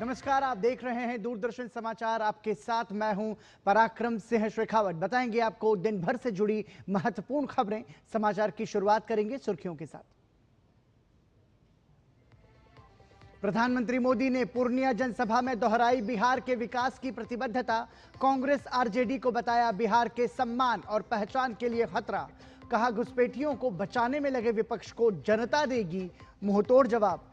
नमस्कार, आप देख रहे हैं दूरदर्शन समाचार। आपके साथ मैं हूं पराक्रम सिंह शेखावत। बताएंगे आपको दिन भर से जुड़ी महत्वपूर्ण खबरें। समाचार की शुरुआत करेंगे सुर्खियों के साथ। प्रधानमंत्री मोदी ने पूर्णिया जनसभा में दोहराई बिहार के विकास की प्रतिबद्धता। कांग्रेस आरजेडी को बताया बिहार के सम्मान और पहचान के लिए खतरा। कहा घुसपैठियों को बचाने में लगे विपक्ष को जनता देगी मुंहतोड़ जवाब।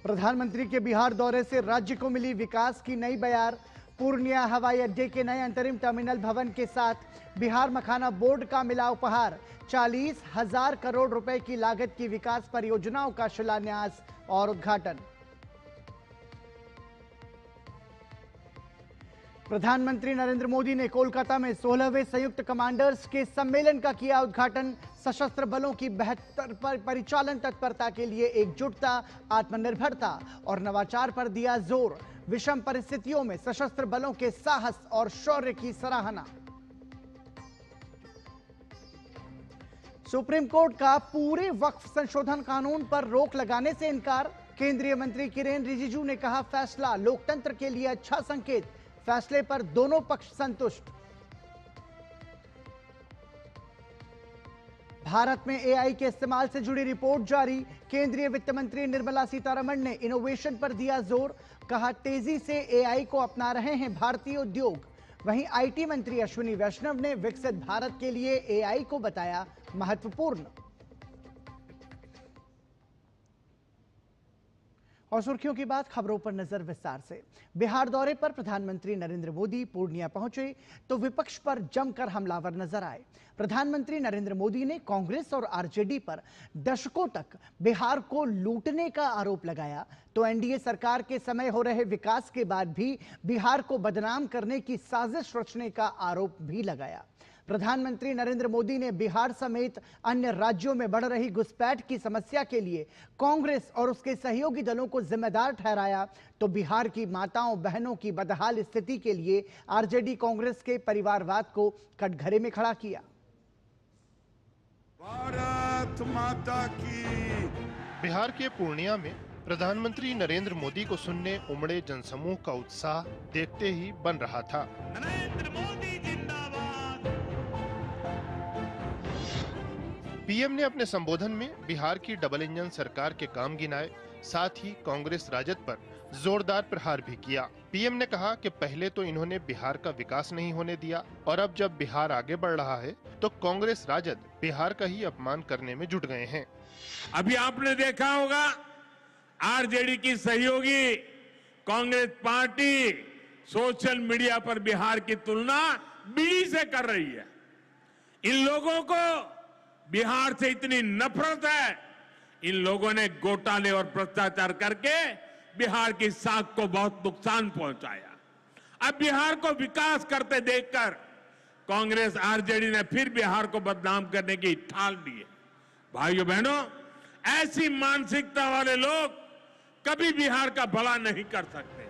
प्रधानमंत्री के बिहार दौरे से राज्य को मिली विकास की नई बयार। पूर्णिया हवाई अड्डे के नए अंतरिम टर्मिनल भवन के साथ बिहार मखाना बोर्ड का मिला उपहार। 40,000 करोड़ रुपए की लागत की विकास परियोजनाओं का शिलान्यास और उद्घाटन। प्रधानमंत्री नरेंद्र मोदी ने कोलकाता में 16वें संयुक्त कमांडर्स के सम्मेलन का किया उद्घाटन। सशस्त्र बलों की बेहतर परिचालन तत्परता के लिए एकजुटता, आत्मनिर्भरता और नवाचार पर दिया जोर। विषम परिस्थितियों में सशस्त्र बलों के साहस और शौर्य की सराहना। सुप्रीम कोर्ट का पूरे वक्फ संशोधन कानून पर रोक लगाने से इनकार। केंद्रीय मंत्री किरेन रिजिजू ने कहा फैसला लोकतंत्र के लिए अच्छा संकेत। फैसले पर दोनों पक्ष संतुष्ट। भारत में एआई के इस्तेमाल से जुड़ी रिपोर्ट जारी। केंद्रीय वित्त मंत्री निर्मला सीतारमण ने इनोवेशन पर दिया जोर। कहा तेजी से एआई को अपना रहे हैं भारतीय उद्योग। वहीं आईटी मंत्री अश्विनी वैष्णव ने विकसित भारत के लिए एआई को बताया महत्वपूर्ण। और सुर्खियों की बात खबरों पर नजर विस्तार से। बिहार दौरे पर प्रधानमंत्री नरेंद्र मोदी पूर्णिया पहुंचे तो विपक्ष पर जमकर हमलावर नजर आए। प्रधानमंत्री नरेंद्र मोदी ने कांग्रेस और आरजेडी पर दशकों तक बिहार को लूटने का आरोप लगाया तो एनडीए सरकार के समय हो रहे विकास के बाद भी बिहार को बदनाम करने की साजिश रचने का आरोप भी लगाया। प्रधानमंत्री नरेंद्र मोदी ने बिहार समेत अन्य राज्यों में बढ़ रही घुसपैठ की समस्या के लिए कांग्रेस और उसके सहयोगी दलों को जिम्मेदार ठहराया तो बिहार की माताओं बहनों की बदहाल स्थिति के लिए आरजेडी कांग्रेस के परिवारवाद को कटघरे में खड़ा किया। भारत माता की। बिहार के पूर्णिया में प्रधानमंत्री नरेंद्र मोदी को सुनने उमड़े जनसमूह का उत्साह देखते ही बन रहा था। नरेंद्र मोदी जिंदाबाद। पीएम ने अपने संबोधन में बिहार की डबल इंजन सरकार के काम गिनाए, साथ ही कांग्रेस राजद पर जोरदार प्रहार भी किया। पीएम ने कहा कि पहले तो इन्होंने बिहार का विकास नहीं होने दिया और अब जब बिहार आगे बढ़ रहा है तो कांग्रेस राजद बिहार का ही अपमान करने में जुट गए हैं। अभी आपने देखा होगा आरजेडी की सहयोगी कांग्रेस पार्टी सोशल मीडिया पर बिहार की तुलना बीड़ी से कर रही है। इन लोगों को बिहार से इतनी नफरत है, इन लोगों ने घोटाले और भ्रष्टाचार करके बिहार की साख को बहुत नुकसान पहुंचाया। अब बिहार को विकास करते देखकर कांग्रेस आरजेडी ने फिर बिहार को बदनाम करने की ठान ली है। भाइयों बहनों, ऐसी मानसिकता वाले लोग कभी बिहार का भला नहीं कर सकते।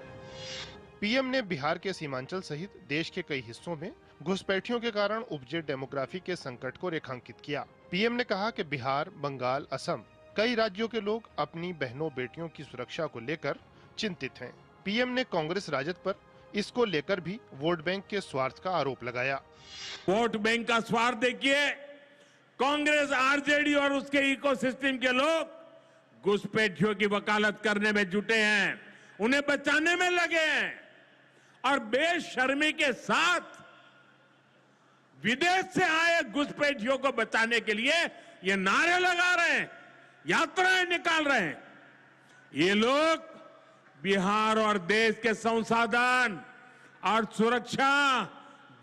पीएम ने बिहार के सीमांचल सहित देश के कई हिस्सों में घुसपैठियों के कारण उपजे डेमोग्राफी के संकट को रेखांकित किया। पीएम ने कहा कि बिहार, बंगाल, असम कई राज्यों के लोग अपनी बहनों बेटियों की सुरक्षा को लेकर चिंतित हैं। पीएम ने कांग्रेस राजद पर इसको लेकर भी वोट बैंक के स्वार्थ का आरोप लगाया। वोट बैंक का स्वार्थ देखिए, कांग्रेस, आरजेडी और उसके इकोसिस्टम के लोग घुसपैठियों की वकालत करने में जुटे हैं, उन्हें बचाने में लगे हैं और बेशर्मी के साथ विदेश से आए घुसपैठियों को बचाने के लिए ये नारे लगा रहे हैं, यात्राएं निकाल रहे हैं। ये लोग बिहार और देश के संसाधन और सुरक्षा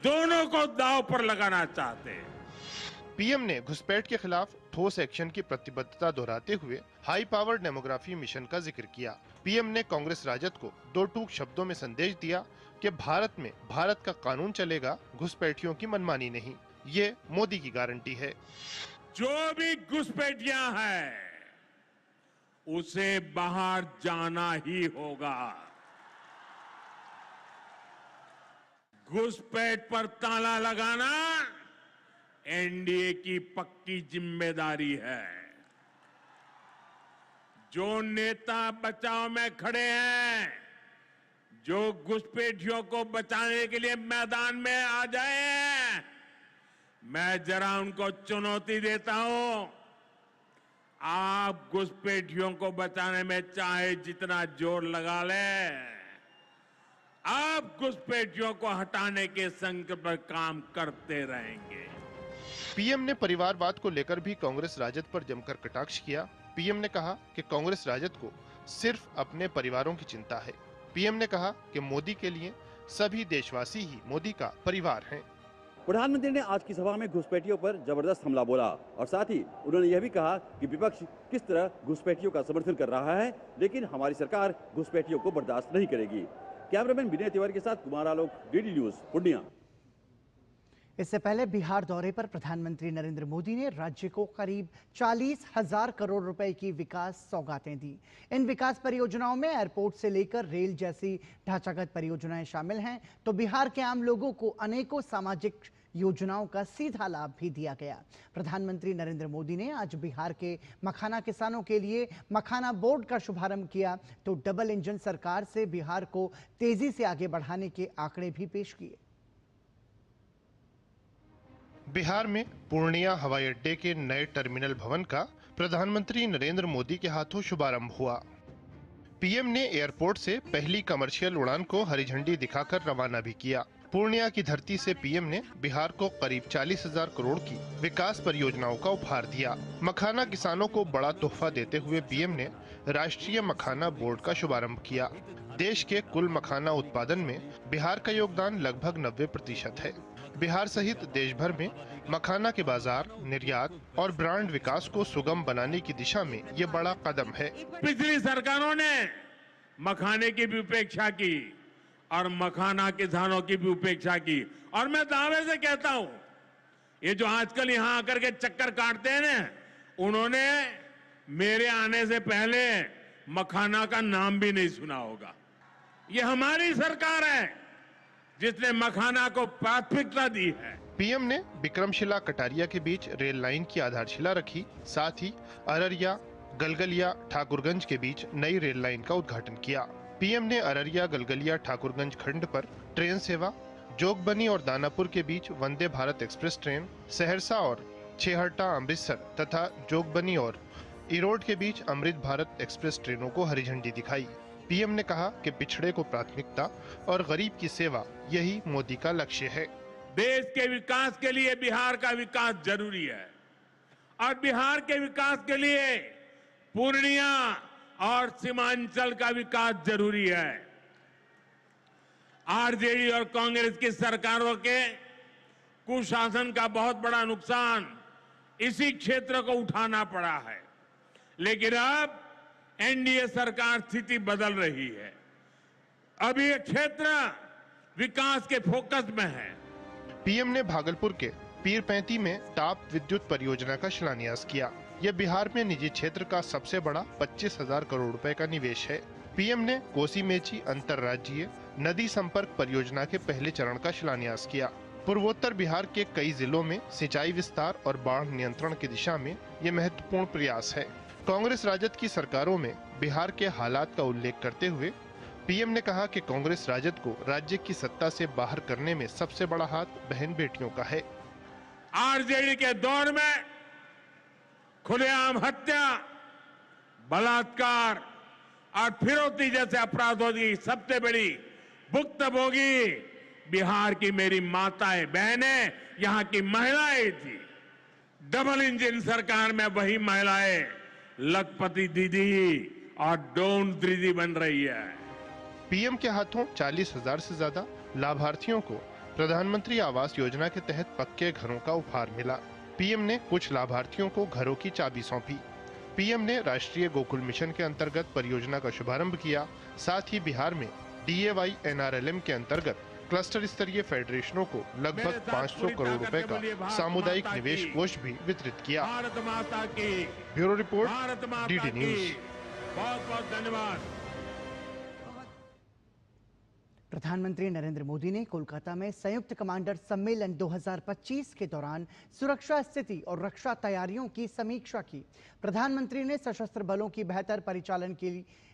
दोनों को दांव पर लगाना चाहते हैं। पीएम ने घुसपैठ के खिलाफ ठोस एक्शन की प्रतिबद्धता दोहराते हुए हाई पावर डेमोग्राफी मिशन का जिक्र किया। पीएम ने कांग्रेस राजद को दो टूक शब्दों में संदेश दिया कि भारत में भारत का कानून चलेगा, घुसपैठियों की मनमानी नहीं। ये मोदी की गारंटी है। जो भी घुसपैठियां हैं उसे बाहर जाना ही होगा। घुसपैठ पर ताला लगाना एनडीए की पक्की जिम्मेदारी है। जो नेता बचाव में खड़े हैं, जो घुसपैठियों को बचाने के लिए मैदान में आ जाए, मैं जरा उनको चुनौती देता हूं। आप घुसपैठियों को बचाने में चाहे जितना जोर लगा लें, आप घुसपैठियों को हटाने के संकल्प पर काम करते रहेंगे। पीएम ने परिवारवाद को लेकर भी कांग्रेस राजद पर जमकर कटाक्ष किया। पीएम ने कहा कि कांग्रेस राजद को सिर्फ अपने परिवारों की चिंता है। पीएम ने कहा कि मोदी के लिए सभी देशवासी ही मोदी का परिवार हैं। प्रधानमंत्री ने आज की सभा में घुसपैठियों पर जबरदस्त हमला बोला और साथ ही उन्होंने यह भी कहा कि विपक्ष किस तरह घुसपैठियों का समर्थन कर रहा है, लेकिन हमारी सरकार घुसपैठियों को बर्दाश्त नहीं करेगी। कैमरामैन विनय तिवारी के साथ कुमार आलोक, डीडी न्यूज, पूर्णिया। इससे पहले बिहार दौरे पर प्रधानमंत्री नरेंद्र मोदी ने राज्य को करीब 40,000 करोड़ रुपए की विकास सौगातें दी। इन विकास परियोजनाओं में एयरपोर्ट से लेकर रेल जैसी ढांचागत परियोजनाएं शामिल हैं, तो बिहार के आम लोगों को अनेकों सामाजिक योजनाओं का सीधा लाभ भी दिया गया। प्रधानमंत्री नरेंद्र मोदी ने आज बिहार के मखाना किसानों के लिए मखाना बोर्ड का शुभारंभ किया, तो डबल इंजन सरकार से बिहार को तेजी से आगे बढ़ाने के आंकड़े भी पेश किए। बिहार में पूर्णिया हवाई अड्डे के नए टर्मिनल भवन का प्रधानमंत्री नरेंद्र मोदी के हाथों शुभारंभ हुआ। पीएम ने एयरपोर्ट से पहली कमर्शियल उड़ान को हरी झंडी दिखाकर रवाना भी किया। पूर्णिया की धरती से पीएम ने बिहार को करीब 40,000 करोड़ की विकास परियोजनाओं का उपहार दिया। मखाना किसानों को बड़ा तोहफा देते हुए पीएम ने राष्ट्रीय मखाना बोर्ड का शुभारंभ किया। देश के कुल मखाना उत्पादन में बिहार का योगदान लगभग 90% है। बिहार सहित देश भर में मखाना के बाजार, निर्यात और ब्रांड विकास को सुगम बनाने की दिशा में ये बड़ा कदम है। पिछली सरकारों ने मखाने की भी उपेक्षा की और मखाना किसानों की भी उपेक्षा की, और मैं दावे से कहता हूं, ये जो आजकल यहां आकर के चक्कर काटते हैं ना, उन्होंने मेरे आने से पहले मखाना का नाम भी नहीं सुना होगा। ये हमारी सरकार है जिसने मखाना को प्राथमिकता दी है। पीएम ने विक्रमशिला कटारिया के बीच रेल लाइन की आधारशिला रखी। साथ ही अररिया गलगलिया ठाकुरगंज के बीच नई रेल लाइन का उद्घाटन किया। पीएम ने अररिया गलगलिया ठाकुरगंज खंड पर ट्रेन सेवा, जोगबनी और दानापुर के बीच वंदे भारत एक्सप्रेस ट्रेन, सहरसा और छेहरटा अमृतसर तथा जोगबनी और इरोड के बीच अमृत भारत एक्सप्रेस ट्रेनों को हरी झंडी दिखाई। पीएम ने कहा कि पिछड़े को प्राथमिकता और गरीब की सेवा यही मोदी का लक्ष्य है। देश के विकास के लिए बिहार का विकास जरूरी है और बिहार के विकास के लिए पूर्णिया और सीमांचल का विकास जरूरी है। आरजेडी और कांग्रेस की सरकारों के कुशासन का बहुत बड़ा नुकसान इसी क्षेत्र को उठाना पड़ा है, लेकिन अब एनडीए सरकार स्थिति बदल रही है। अब ये क्षेत्र विकास के फोकस में है। पीएम ने भागलपुर के पीरपैंती में ताप विद्युत परियोजना का शिलान्यास किया। यह बिहार में निजी क्षेत्र का सबसे बड़ा 25,000 करोड़ रुपए का निवेश है। पीएम ने कोसी मेची अंतर्राज्यीय नदी संपर्क परियोजना के पहले चरण का शिलान्यास किया। पूर्वोत्तर बिहार के कई जिलों में सिंचाई विस्तार और बाढ़ नियंत्रण की दिशा में ये महत्वपूर्ण प्रयास है। कांग्रेस राजद की सरकारों में बिहार के हालात का उल्लेख करते हुए पीएम ने कहा कि कांग्रेस राजद को राज्य की सत्ता से बाहर करने में सबसे बड़ा हाथ बहन बेटियों का है। आरजेडी के दौर में खुलेआम हत्या, बलात्कार और फिरौती जैसे अपराधों की सबसे बड़ी भुक्तभोगी बिहार की मेरी माताएं, बहनें, यहाँ की महिलाएं थी। डबल इंजन सरकार में वही महिलाएं लखपति दीदी और डोन दीदी बन रही है। पीएम के हाथों 40,000 से ज्यादा लाभार्थियों को प्रधानमंत्री आवास योजना के तहत पक्के घरों का उपहार मिला। पीएम ने कुछ लाभार्थियों को घरों की चाबी सौंपी। पीएम ने राष्ट्रीय गोकुल मिशन के अंतर्गत परियोजना का शुभारंभ किया। साथ ही बिहार में DAY NRLM के अंतर्गत क्लस्टर स्तरीय फेडरेशनों को लगभग 500 करोड़ रुपए का सामुदायिक निवेश कोष भी वितरित किया। भारत माता की, ब्यूरो रिपोर्ट, भारत माता डीडी की। न्यूज। बहुत बहुत धन्यवाद। प्रधानमंत्री नरेंद्र मोदी ने कोलकाता में संयुक्त कमांडर सम्मेलन 2025 के दौरान सुरक्षा स्थिति और रक्षा तैयारियों की समीक्षा की। प्रधानमंत्री ने सशस्त्र बलों की बेहतर परिचालन के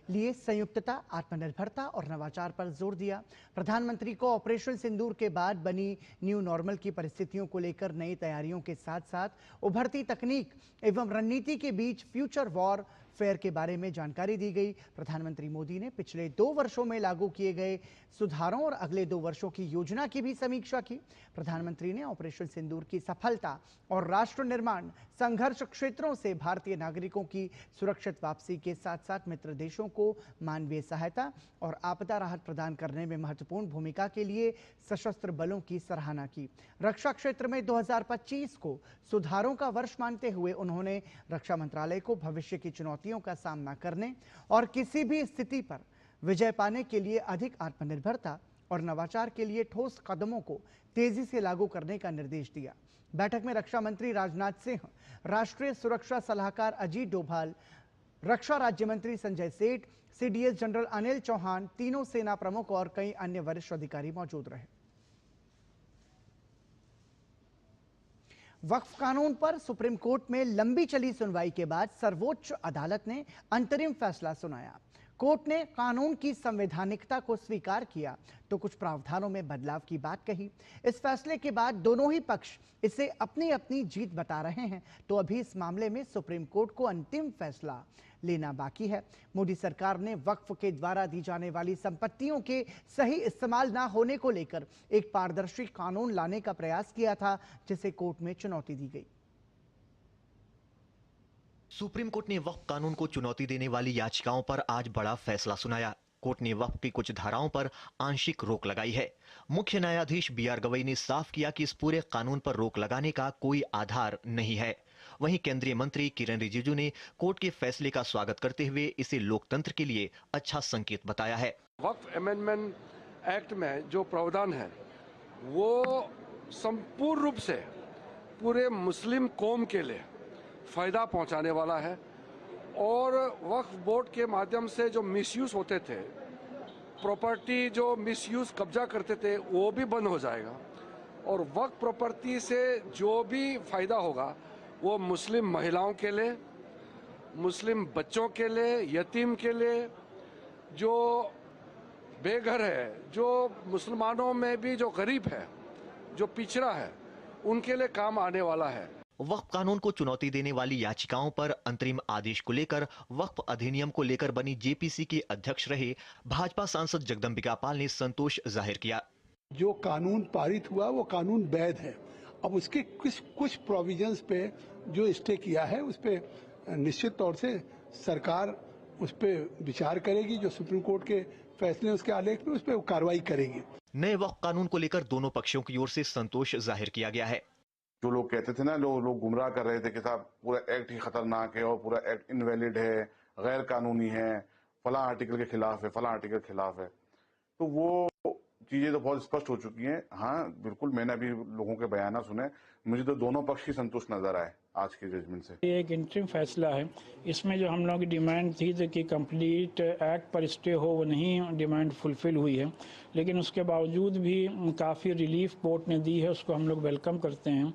लिए संयुक्तता, आत्मनिर्भरता और नवाचार पर जोर दिया। प्रधानमंत्री को ऑपरेशन सिंदूर के बाद बनी न्यू नॉर्मल की परिस्थितियों को लेकर नई तैयारियों के साथ साथ उभरती तकनीक एवं रणनीति के बीच फ्यूचर वॉर फेयर के बारे में जानकारी दी गई। प्रधानमंत्री मोदी ने पिछले 2 वर्षों में लागू किए गए सुधारों और अगले 2 वर्षों की योजना की भी समीक्षा की। प्रधानमंत्री ने ऑपरेशन सिंदूर की सफलता और राष्ट्र निर्माण, संघर्ष क्षेत्रों से भारतीय नागरिकों की सुरक्षित वापसी के साथ साथ मित्र देशों को मानवीय सहायता और आपदा राहत प्रदान करने में महत्वपूर्ण भूमिका के लिए सशस्त्र बलों की सराहना की। रक्षा क्षेत्र में 2025 को सुधारों का वर्ष मानते हुए उन्होंने रक्षा मंत्रालय को भविष्य की चुनौतियों का सामना करने और किसी भी स्थिति पर विजय पाने के लिए अधिक आत्मनिर्भरता और नवाचार के लिए ठोस कदमों को तेजी से लागू करने का निर्देश दिया। बैठक में रक्षा मंत्री राजनाथ सिंह, राष्ट्रीय सुरक्षा सलाहकार अजीत डोभाल, रक्षा राज्य मंत्री संजय सेठ, सीडीएस जनरल अनिल चौहान, तीनों सेना प्रमुख और कई अन्य वरिष्ठ अधिकारी मौजूद रहे। वक्फ कानून पर सुप्रीम कोर्ट में लंबी चली सुनवाई के बाद सर्वोच्च अदालत ने अंतरिम फैसला सुनाया। कोर्ट ने कानून की संवैधानिकता को स्वीकार किया तो कुछ प्रावधानों में बदलाव की बात कही। इस फैसले के बाद दोनों ही पक्ष इसे अपनी अपनी जीत बता रहे हैं, तो अभी इस मामले में सुप्रीम कोर्ट को अंतिम फैसला लेना बाकी है। मोदी सरकार ने वक्फ के द्वारा दी जाने वाली संपत्तियों के सही इस्तेमाल ना होने को लेकर एक पारदर्शी कानून लाने का प्रयास किया था, जिसे कोर्ट में चुनौती दी गई। सुप्रीम कोर्ट ने वक्फ कानून को चुनौती देने वाली याचिकाओं पर आज बड़ा फैसला सुनाया। कोर्ट ने वक्फ की कुछ धाराओं पर आंशिक रोक लगाई है। मुख्य न्यायाधीश बीआर गवई ने साफ किया कि इस पूरे कानून पर रोक लगाने का कोई आधार नहीं है। वहीं केंद्रीय मंत्री किरेन रिजिजू ने कोर्ट के फैसले का स्वागत करते हुए इसे लोकतंत्र के लिए अच्छा संकेत बताया है। वक्फ अमेंडमेंट एक्ट में जो प्रावधान है वो संपूर्ण रूप से पूरे मुस्लिम कौम के लिए फायदा पहुंचाने वाला है और वक्फ बोर्ड के माध्यम से जो मिसयूज होते थे, प्रॉपर्टी जो मिसयूज कब्जा करते थे, वो भी बंद हो जाएगा और वक्फ प्रॉपर्टी से जो भी फायदा होगा वो मुस्लिम महिलाओं के लिए, मुस्लिम बच्चों के लिए, यतीम के लिए, जो बेघर है, जो मुसलमानों में भी जो गरीब है, जो पिछड़ा है, उनके लिए काम आने वाला है। वक्फ कानून को चुनौती देने वाली याचिकाओं पर अंतरिम आदेश को लेकर वक्फ अधिनियम को लेकर बनी जेपीसी के अध्यक्ष रहे भाजपा सांसद जगदम्बिका पाल ने संतोष जाहिर किया। जो कानून पारित हुआ वो कानून वैध है। अब उसके कुछ प्रोविजंस पे जो स्टे किया है उस पे निश्चित तौर से सरकार उस पे विचार करेगी। जो सुप्रीम कोर्ट के फैसले उसके आलेख में उस पे कार्रवाई करेगी। नए वक्फ कानून को लेकर दोनों पक्षों की ओर से संतोष जाहिर किया गया है। जो लोग कहते थे ना, लोग गुमराह कर रहे थे कि साहब पूरा एक्ट ही खतरनाक है और पूरा एक्ट इनवैलिड है, गैर कानूनी है, फला आर्टिकल के खिलाफ है, फला आर्टिकल के खिलाफ है, तो वो चीजें तो बहुत स्पष्ट हो चुकी हैं। हाँ बिल्कुल, मैंने अभी लोगों के बयान सुने, मुझे तो दोनों पक्ष ही संतुष्ट नजर आए आज के जजमेंट से। ये एक इंटरिम फैसला है। इसमें जो हम लोगों की डिमांड थी कि कंप्लीट एक्ट पर स्टे हो, वो नहीं डिमांड फुलफिल हुई है, लेकिन उसके बावजूद भी काफ़ी रिलीफ कोर्ट ने दी है, उसको हम लोग वेलकम करते हैं।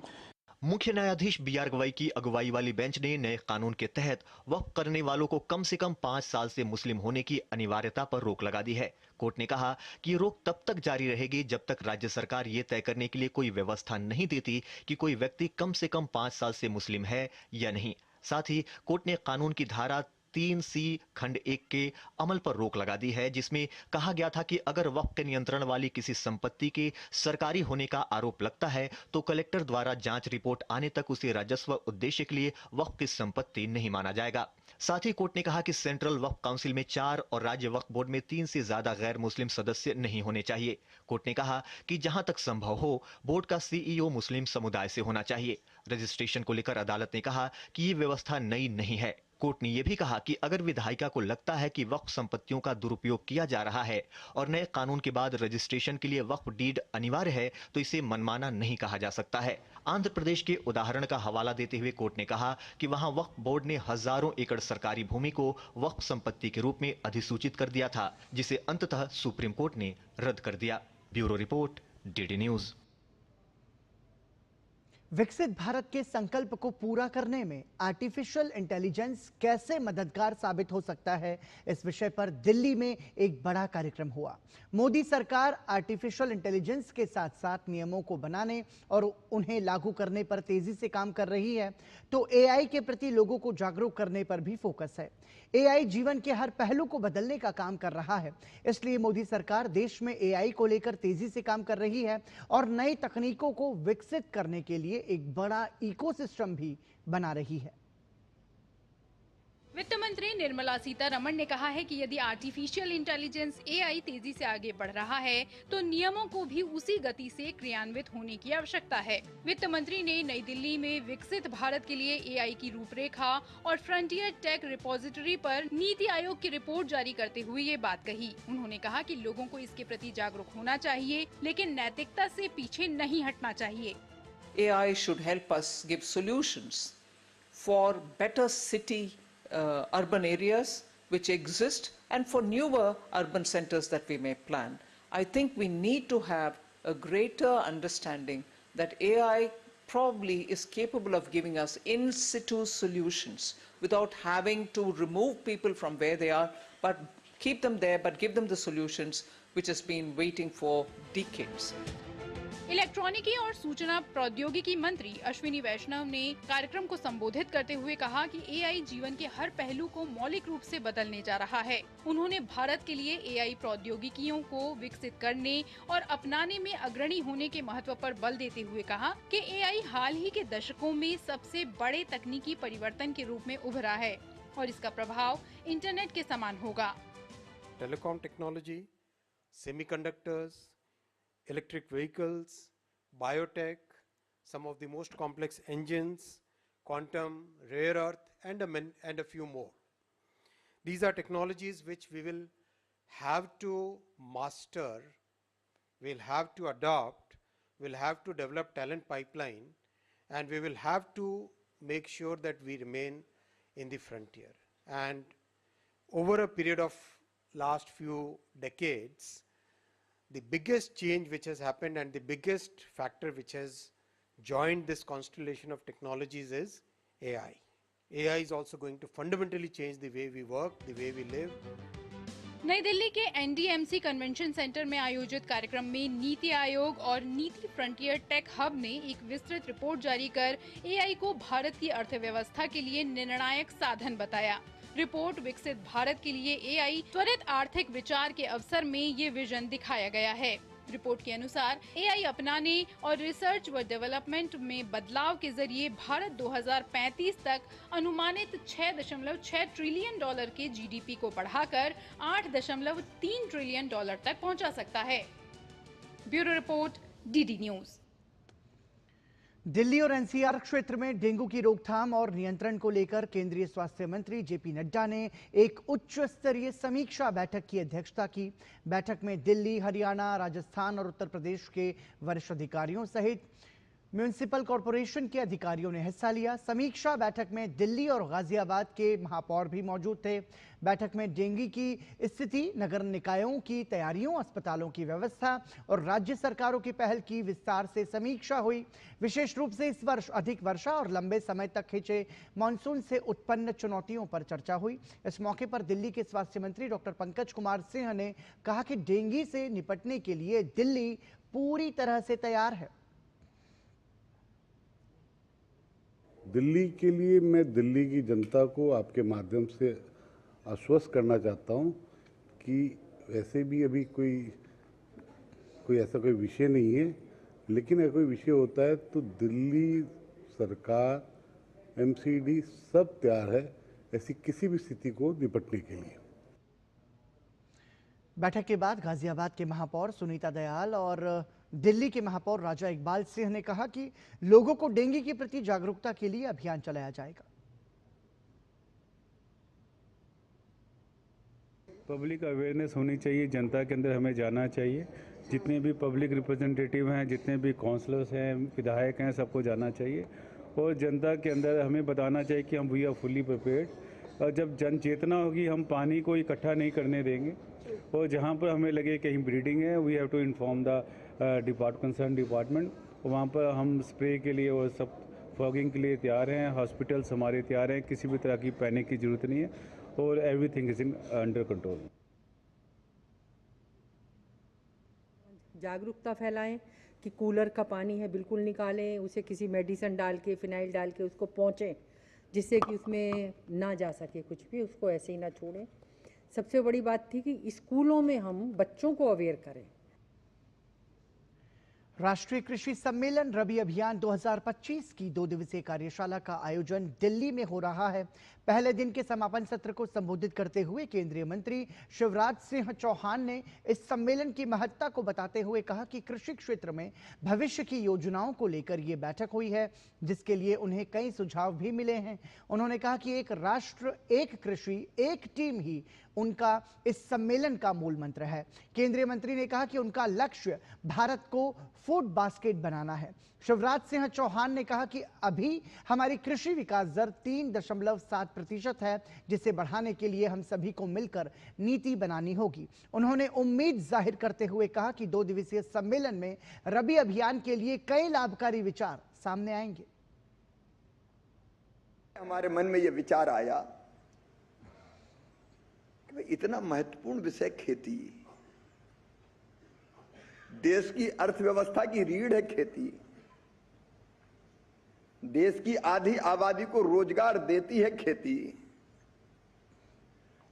मुख्य न्यायाधीश बीआर गवई की अगुवाई वाली बेंच ने नए कानून के तहत वक्फ करने वालों को कम से कम 5 साल से मुस्लिम होने की अनिवार्यता पर रोक लगा दी है। कोर्ट ने कहा कि ये रोक तब तक जारी रहेगी जब तक राज्य सरकार ये तय करने के लिए कोई व्यवस्था नहीं देती कि कोई व्यक्ति कम से कम 5 साल से मुस्लिम है या नहीं। साथ ही कोर्ट ने कानून की धारा 3C खंड 1 के अमल पर रोक लगा दी है, जिसमें कहा गया था कि अगर वक्फ के नियंत्रण वाली किसी संपत्ति के सरकारी होने का आरोप लगता है तो कलेक्टर द्वारा जांच रिपोर्ट आने तक उसे राजस्व उद्देश्य के लिए वक्फ की संपत्ति नहीं माना जाएगा। साथ ही कोर्ट ने कहा कि सेंट्रल वक्फ काउंसिल में 4 और राज्य वक्फ बोर्ड में 3 से ज्यादा गैर मुस्लिम सदस्य नहीं होने चाहिए। कोर्ट ने कहा कि जहां तक संभव हो बोर्ड का CEO मुस्लिम समुदाय से होना चाहिए। रजिस्ट्रेशन को लेकर अदालत ने कहा कि ये व्यवस्था नई नहीं है। कोर्ट ने यह भी कहा कि अगर विधायिका को लगता है कि वक्फ संपत्तियों का दुरुपयोग किया जा रहा है और नए कानून के बाद रजिस्ट्रेशन के लिए वक्फ डीड अनिवार्य है तो इसे मनमाना नहीं कहा जा सकता है। आंध्र प्रदेश के उदाहरण का हवाला देते हुए कोर्ट ने कहा कि वहां वक्फ बोर्ड ने हजारों एकड़ सरकारी भूमि को वक्फ संपत्ति के रूप में अधिसूचित कर दिया था, जिसे अंततः सुप्रीम कोर्ट ने रद्द कर दिया। Bureau report, DD news. विकसित भारत के संकल्प को पूरा करने में आर्टिफिशियल इंटेलिजेंस कैसे मददगार साबित हो सकता है, इस विषय पर दिल्ली में एक बड़ा कार्यक्रम हुआ। मोदी सरकार आर्टिफिशियल इंटेलिजेंस के साथ साथ नियमों को बनाने और उन्हें लागू करने पर तेजी से काम कर रही है, तो एआई के प्रति लोगों को जागरूक करने पर भी फोकस है। एआई जीवन के हर पहलू को बदलने का काम कर रहा है, इसलिए मोदी सरकार देश में एआई को लेकर तेजी से काम कर रही है और नई तकनीकों को विकसित करने के लिए एक बड़ा इकोसिस्टम भी बना रही है। वित्त मंत्री निर्मला सीतारमण ने कहा है कि यदि आर्टिफिशियल इंटेलिजेंस एआई तेजी से आगे बढ़ रहा है तो नियमों को भी उसी गति से क्रियान्वित होने की आवश्यकता है। वित्त मंत्री ने नई दिल्ली में विकसित भारत के लिए एआई की रूपरेखा और फ्रंटियर टेक रिपोजिटरी पर नीति आयोग की रिपोर्ट जारी करते हुए ये बात कही। उन्होंने कहा कि लोगों को इसके प्रति जागरूक होना चाहिए, लेकिन नैतिकता से पीछे नहीं हटना चाहिए। AI should help us give solutions for better city urban areas which exist and for newer urban centers that we may plan. I think we need to have a greater understanding that AI probably is capable of giving us in situ solutions without having to remove people from where they are, but keep them there, but give them the solutions which has been waiting for decades. इलेक्ट्रॉनिकी और सूचना प्रौद्योगिकी मंत्री अश्विनी वैष्णव ने कार्यक्रम को संबोधित करते हुए कहा कि एआई जीवन के हर पहलू को मौलिक रूप से बदलने जा रहा है। उन्होंने भारत के लिए एआई प्रौद्योगिकियों को विकसित करने और अपनाने में अग्रणी होने के महत्व पर बल देते हुए कहा कि एआई हाल ही के दशकों में सबसे बड़े तकनीकी परिवर्तन के रूप में उभरा है और इसका प्रभाव इंटरनेट के समान होगा। Telecom technology, semiconductors, electric vehicles, biotech, some of the most complex engines, quantum, rare earth, and a few more. These are technologies which we will have to master, we'll have to adopt, we'll have to develop talent pipeline, and we will have to make sure that we remain in the frontier. And over a period of last few decades, the biggest change which has happened and the biggest factor which has joined this constellation of technologies is AI. AI is also going to fundamentally change the way we work, the way we live. नई दिल्ली के NDMC convention centre में आयोजित कार्यक्रम में नीति आयोग और नीति frontier tech hub ने एक विस्तृत रिपोर्ट जारी कर एआई को भारत की अर्थव्यवस्था के लिए निर्णायक साधन बताया। रिपोर्ट विकसित भारत के लिए एआई त्वरित आर्थिक विचार के अवसर में ये विजन दिखाया गया है। रिपोर्ट के अनुसार एआई अपनाने और रिसर्च व डेवलपमेंट में बदलाव के जरिए भारत 2035 तक अनुमानित $6.6 ट्रिलियन के जीडीपी को बढ़ाकर $8.3 ट्रिलियन तक पहुंचा सकता है। Bureau report, DD news. Delhi और एनसीआर क्षेत्र में डेंगू की रोकथाम और नियंत्रण को लेकर केंद्रीय स्वास्थ्य मंत्री जेपी नड्डा ने एक उच्च स्तरीय समीक्षा बैठक की अध्यक्षता की। बैठक में दिल्ली, हरियाणा, राजस्थान और उत्तर प्रदेश के वरिष्ठ अधिकारियों सहित म्युनिसिपल कॉरपोरेशन के अधिकारियों ने हिस्सा लिया। समीक्षा बैठक में दिल्ली और गाजियाबाद के महापौर भी मौजूद थे। बैठक में डेंगू की स्थिति, नगर निकायों की तैयारियों, अस्पतालों की व्यवस्था और राज्य सरकारों की पहल की विस्तार से समीक्षा हुई। विशेष रूप से इस वर्ष अधिक वर्षा और लंबे समय तक खिंचे मानसून से उत्पन्न चुनौतियों पर चर्चा हुई। इस मौके पर दिल्ली के स्वास्थ्य मंत्री डॉक्टर पंकज कुमार सिंह ने कहा कि डेंगू से निपटने के लिए दिल्ली पूरी तरह से तैयार है। दिल्ली के लिए मैं दिल्ली की जनता को आपके माध्यम से आश्वस्त करना चाहता हूं कि वैसे भी अभी कोई ऐसा कोई विषय नहीं है, लेकिन अगर कोई विषय होता है तो दिल्ली सरकार, एमसीडी सब तैयार है ऐसी किसी भी स्थिति को निपटने के लिए। बैठक के बाद गाजियाबाद के महापौर सुनीता दयाल और दिल्ली के महापौर राजा इकबाल सिंह ने कहा कि लोगों को डेंगू के प्रति जागरूकता के लिए अभियान चलाया जाएगा। पब्लिक अवेयरनेस होनी चाहिए, जनता के अंदर हमें जाना चाहिए। जितने भी पब्लिक रिप्रेजेंटेटिव हैं, जितने भी काउंसलर्स हैं, विधायक हैं, सबको जाना चाहिए और जनता के अंदर हमें बताना चाहिए कि हम वी आर फुली प्रिपेयर्ड। और जब जन चेतना होगी, हम पानी को इकट्ठा नहीं करने देंगे और जहाँ पर हमें लगे कहीं ब्रीडिंग है, we have to inform the concern department. वहाँ पर हम स्प्रे के लिए और सब फॉगिंग के लिए तैयार हैं। हॉस्पिटल्स हमारे तैयार हैं, किसी भी तरह की पैनिक की जरूरत नहीं है और everything is in under control. जागरूकता फैलाएं कि कूलर का पानी है बिल्कुल निकालें, उसे किसी मेडिसिन डाल के, फिनाइल डाल के उसको पोंछें जिससे कि उसमें ना जा सके कुछ भी, उसको ऐसे ही ना छोड़ें। सबसे बड़ी बात थी कि स्कूलों में हम बच्चों को अवेयर करें। राष्ट्रीय कृषि सम्मेलन रबी अभियान 2025 की 2 दिवसीय कार्यशाला का आयोजन दिल्ली में हो रहा है। पहले दिन के समापन सत्र को संबोधित करते हुए केंद्रीय मंत्री शिवराज सिंह चौहान ने इस सम्मेलन की महत्ता को बताते हुए कहा कि कृषि क्षेत्र में भविष्य की योजनाओं को लेकर ये बैठक हुई है, जिसके लिए उन्हें कई सुझाव भी मिले हैं। उन्होंने कहा कि एक राष्ट्र, एक कृषि, एक टीम ही उनका इस सम्मेलन का मूल मंत्र है। केंद्रीय मंत्री ने कहा कि उनका लक्ष्य भारत को फूड बास्केट बनाना है। शिवराज सिंह चौहान ने कहा कि अभी हमारी कृषि विकास दर 3.7% है, जिसे बढ़ाने के लिए हम सभी को मिलकर नीति बनानी होगी। उन्होंने उम्मीद जाहिर करते हुए कहा कि 2 दिवसीय सम्मेलन में रबी अभियान के लिए कई लाभकारी विचार सामने आएंगे। हमारे मन में यह विचार आया कि इतना महत्वपूर्ण विषय खेती, देश की अर्थव्यवस्था की रीढ़ है खेती, देश की आधी आबादी को रोजगार देती है खेती,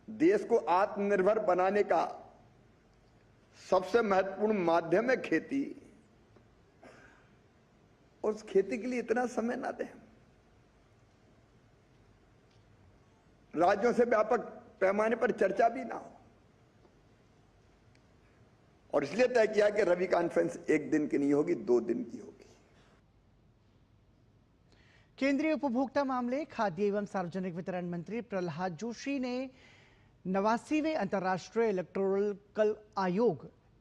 देश को आत्मनिर्भर बनाने का सबसे महत्वपूर्ण माध्यम है खेती, और उस खेती के लिए इतना समय ना दें। राज्यों से व्यापक पैमाने पर चर्चा भी ना हो, और इसलिए तय किया कि रवि कॉन्फ्रेंस 1 दिन की नहीं होगी, 2 दिन की होगी। केंद्रीय उपभोक्ता मामले, खाद्य एवं सार्वजनिक वितरण मंत्री प्रहलाद जोशी ने 89वें अंतर्राष्ट्रीय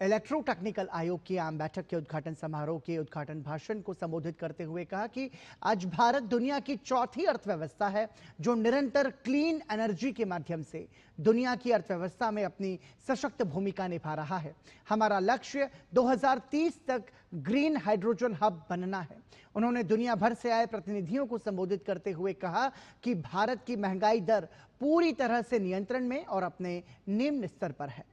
इलेक्ट्रो टेक्निकल आयोग की आम बैठक के उद्घाटन समारोह के उद्घाटन भाषण को संबोधित करते हुए कहा कि आज भारत दुनिया की चौथी अर्थव्यवस्था है जो निरंतर क्लीन एनर्जी के माध्यम से दुनिया की अर्थव्यवस्था में अपनी सशक्त भूमिका निभा रहा है। हमारा लक्ष्य 2030 तक ग्रीन हाइड्रोजन हब बनना है। उन्होंने दुनिया भर से आए प्रतिनिधियों को संबोधित करते हुए कहा कि भारत की महंगाई दर पूरी तरह से नियंत्रण में और अपने निम्न स्तर पर है।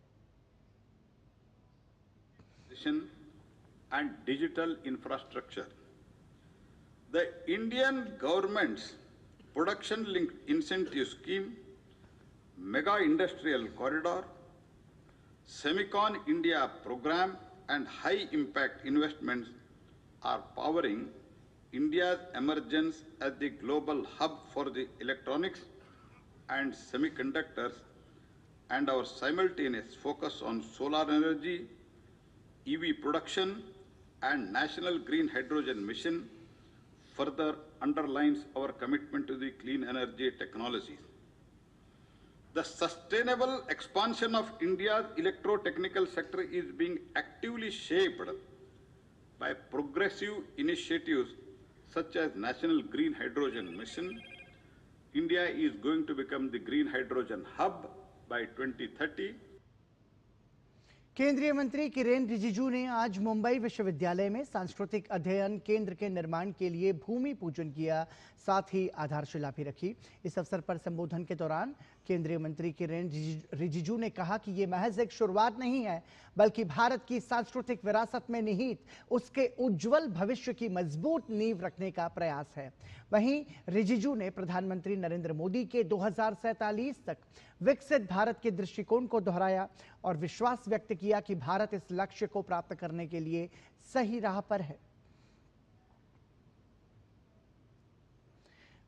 And digital infrastructure. The Indian government's production-linked incentive scheme, Mega Industrial Corridor, Semicon India program and high-impact investments are powering India's emergence as the global hub for the electronics and semiconductors, and our simultaneous focus on solar energy, EV production and National Green Hydrogen Mission further underlines our commitment to the clean energy technologies. The sustainable expansion of India's electro-technical sector is being actively shaped by progressive initiatives such as National Green Hydrogen Mission. India is going to become the green hydrogen hub by 2030. केंद्रीय मंत्री किरेन रिजिजू ने आज मुंबई विश्वविद्यालय में सांस्कृतिक अध्ययन केंद्र के निर्माण के लिए भूमि पूजन किया, साथ ही आधारशिला भी रखी। इस अवसर पर संबोधन के दौरान केंद्रीय मंत्री किरेन रिजिजू ने कहा कि ये महज एक शुरुआत नहीं है, बल्कि भारत की सांस्कृतिक विरासत में निहित उसके उज्जवल भविष्य की मजबूत नींव रखने का प्रयास है। वहीं रिजिजू ने प्रधानमंत्री नरेंद्र मोदी के 2047 तक विकसित भारत के दृष्टिकोण को दोहराया और विश्वास व्यक्त किया कि भारत इस लक्ष्य को प्राप्त करने के लिए सही राह पर है।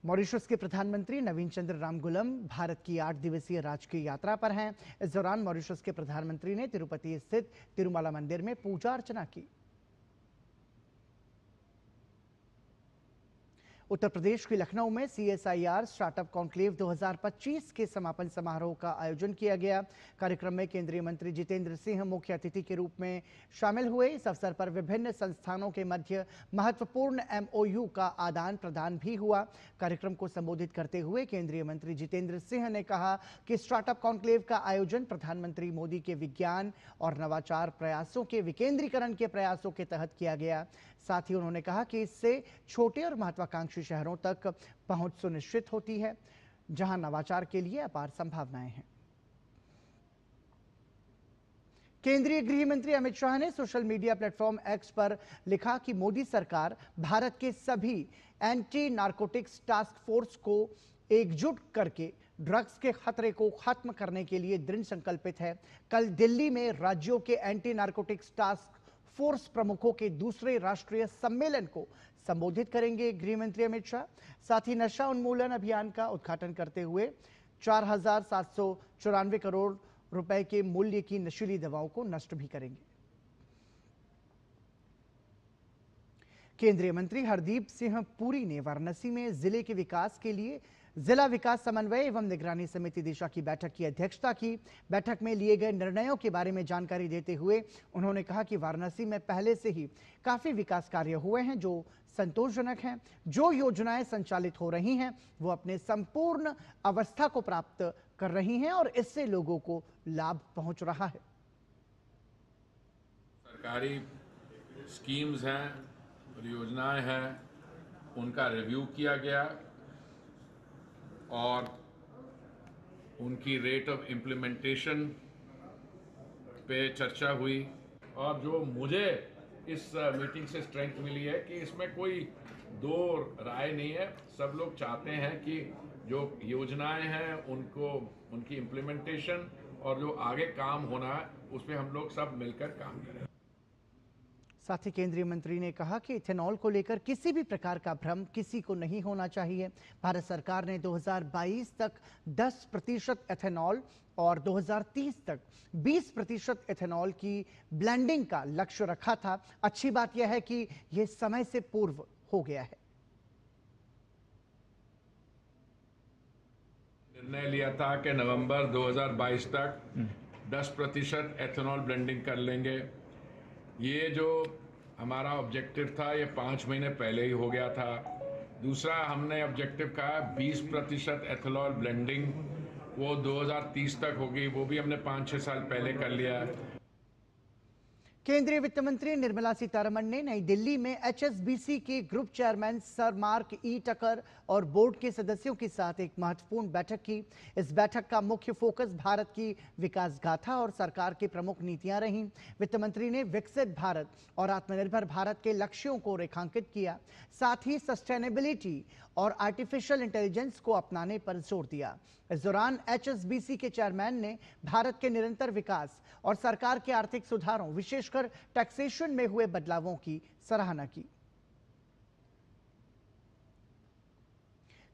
मॉरिशस के प्रधानमंत्री नवीन चंद्र रामगुलम भारत की 8 दिवसीय राजकीय यात्रा पर हैं। इस दौरान मॉरिशस के प्रधानमंत्री ने तिरुपति स्थित तिरुमला मंदिर में पूजा अर्चना की। उत्तर प्रदेश के लखनऊ में CSIR स्टार्टअप कॉन्क्लेव 2025 के समापन समारोह का आयोजन किया गया। कार्यक्रम में केंद्रीय मंत्री जितेंद्र सिंह मुख्य अतिथि के रूप में शामिल हुए। इस अवसर पर विभिन्न संस्थानों के मध्य महत्वपूर्ण MOU का आदान प्रदान भी हुआ। कार्यक्रम को संबोधित करते हुए केंद्रीय मंत्री जितेंद्र सिंह ने कहा कि स्टार्टअप कॉन्क्लेव का आयोजन प्रधानमंत्री मोदी के विज्ञान और नवाचार प्रयासों के विकेंद्रीकरण के प्रयासों के तहत किया गया। साथ ही उन्होंने कहा कि इससे छोटे और महत्वाकांक्षी शहरों तक पहुंच सुनिश्चित होती है, जहां नवाचार के लिए अपार संभावनाएं हैं। केंद्रीय गृह मंत्री अमित शाह ने सोशल मीडिया प्लेटफॉर्म X पर लिखा कि मोदी सरकार भारत के सभी एंटी नारकोटिक्स टास्क फोर्स को एकजुट करके ड्रग्स के खतरे को खत्म करने के लिए दृढ़ संकल्पित है। कल दिल्ली में राज्यों के एंटी नारकोटिक्स टास्क फोर्स प्रमुखों के दूसरे राष्ट्रीय सम्मेलन को संबोधित करेंगे गृह मंत्री अमित शाह। साथ ही नशा उन्मूलन अभियान का उद्घाटन करते हुए 4,794 करोड़ रुपए के मूल्य की नशीली दवाओं को नष्ट भी करेंगे। केंद्रीय मंत्री हरदीप सिंह पुरी ने वाराणसी में जिले के विकास के लिए जिला विकास समन्वय एवं निगरानी समिति दिशा की बैठक की अध्यक्षता की। बैठक में लिए गए निर्णयों के बारे में जानकारी देते हुए उन्होंने कहा कि वाराणसी में पहले से ही काफी विकास कार्य हुए हैं जो संतोषजनक हैं। जो योजनाएं संचालित हो रही हैं वो अपने संपूर्ण अवस्था को प्राप्त कर रही हैं और इससे लोगों को लाभ पहुंच रहा है। सरकारी स्कीम्स हैं, परियोजनाएं हैं, उनका रिव्यू किया गया और उनकी रेट ऑफ इम्प्लीमेंटेशन पे चर्चा हुई। और जो मुझे इस मीटिंग से स्ट्रेंथ मिली है कि इसमें कोई दो राय नहीं है। सब लोग चाहते हैं कि जो योजनाएं हैं उनको उनकी इम्प्लीमेंटेशन और जो आगे काम होना है उस पर हम लोग सब मिलकर काम करें। साथ ही केंद्रीय मंत्री ने कहा कि इथेनॉल को लेकर किसी भी प्रकार का भ्रम किसी को नहीं होना चाहिए। भारत सरकार ने 2022 तक 10% इथेनॉल और 2030 तक 20% इथेनॉल की ब्लेंडिंग का लक्ष्य रखा था। अच्छी बात यह है कि यह समय से पूर्व हो गया है। निर्णय लिया था कि नवंबर 2022 तक 10% एथेनॉल ब्लेंडिंग कर लेंगे। ये जो हमारा ऑब्जेक्टिव था ये 5 महीने पहले ही हो गया था। दूसरा हमने ऑब्जेक्टिव कहा 20% एथेनॉल ब्लेंडिंग वो 2030 तक होगी, वो भी हमने 5-6 साल पहले कर लिया है। केंद्रीय वित्त मंत्री निर्मला सीतारमण ने नई दिल्ली में HSBC के ग्रुप चेयरमैन सर मार्क ई टकर और बोर्ड के सदस्यों के साथ एक महत्वपूर्ण बैठक की। इस बैठक का मुख्य फोकस भारत की विकास गाथा और सरकार की प्रमुख नीतियां रहीं। वित्त मंत्री ने विकसित भारत और आत्मनिर्भर भारत के लक्ष्यों को रेखांकित किया। साथ ही सस्टेनेबिलिटी और आर्टिफिशियल इंटेलिजेंस को अपनाने पर जोर दिया। इस दौरान HSBC के चेयरमैन ने भारत के निरंतर विकास और सरकार के आर्थिक सुधारों विशेषकर टैक्सेशन में हुए बदलावों की सराहना की।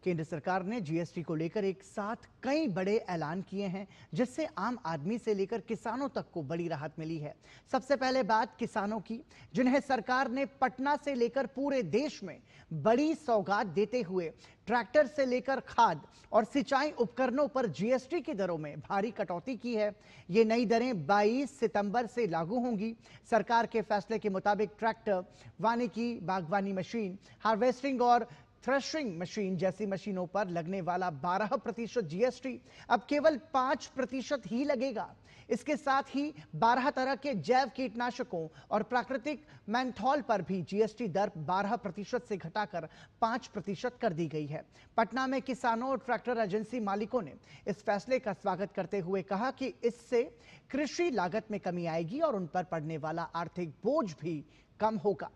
केंद्र सरकार ने GST को लेकर एक साथ कई बड़े ऐलान किए हैं जिससे आम आदमी से लेकर किसानों तक को बड़ी राहत मिली है। सबसे पहले बात किसानों की, जिन्हें सरकार ने पटना से लेकर पूरे देश में बड़ी सौगात देते हुए ट्रैक्टर से लेकर खाद और सिंचाई उपकरणों पर GST की दरों में भारी कटौती की है। ये नई दरें 22 सितंबर से लागू होंगी। सरकार के फैसले के मुताबिक ट्रैक्टर, वानिकी, बागवानी मशीन, हार्वेस्टिंग और थ्रेशिंग मशीन जैसी मशीनों पर लगने वाला 12% GST अब केवल 5% ही लगेगा। इसके साथ ही 12 तरह के जैव कीटनाशकों और प्राकृतिक मेंथॉल पर भी GST दर 12% से घटाकर 5% कर दी गई है। पटना में किसानों और ट्रैक्टर एजेंसी मालिकों ने इस फैसले का स्वागत करते हुए कहा कि इससे कृषि लागत में कमी आएगी और उन पर पड़ने वाला आर्थिक बोझ भी कम होगा।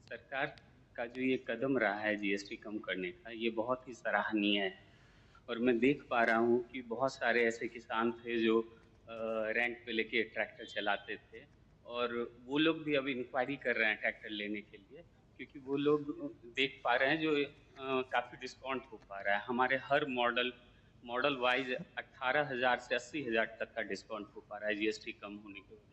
सरकार का जो ये कदम रहा है GST कम करने का, ये बहुत ही सराहनीय है। और मैं देख पा रहा हूँ कि बहुत सारे ऐसे किसान थे जो रैंक पे लेके ट्रैक्टर चलाते थे और वो लोग भी अब इंक्वायरी कर रहे हैं ट्रैक्टर लेने के लिए, क्योंकि वो लोग देख पा रहे हैं जो काफ़ी डिस्काउंट हो पा रहा है। हमारे हर मॉडल वाइज 18,000 से 80,000 तक का डिस्काउंट हो पा रहा है GST कम होने की वजह से।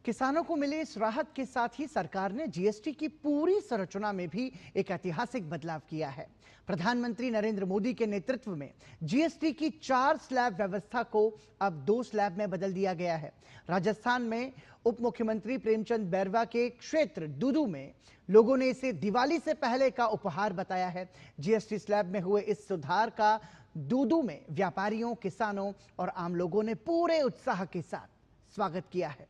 किसानों को मिले इस राहत के साथ ही सरकार ने जीएसटी की पूरी संरचना में भी एक ऐतिहासिक बदलाव किया है। प्रधानमंत्री नरेंद्र मोदी के नेतृत्व में जीएसटी की 4 स्लैब व्यवस्था को अब 2 स्लैब में बदल दिया गया है। राजस्थान में उप मुख्यमंत्री प्रेमचंद बैरवा के क्षेत्र दूदू में लोगों ने इसे दिवाली से पहले का उपहार बताया है। जीएसटी स्लैब में हुए इस सुधार का दूदू में व्यापारियों, किसानों और आम लोगों ने पूरे उत्साह के साथ स्वागत किया है।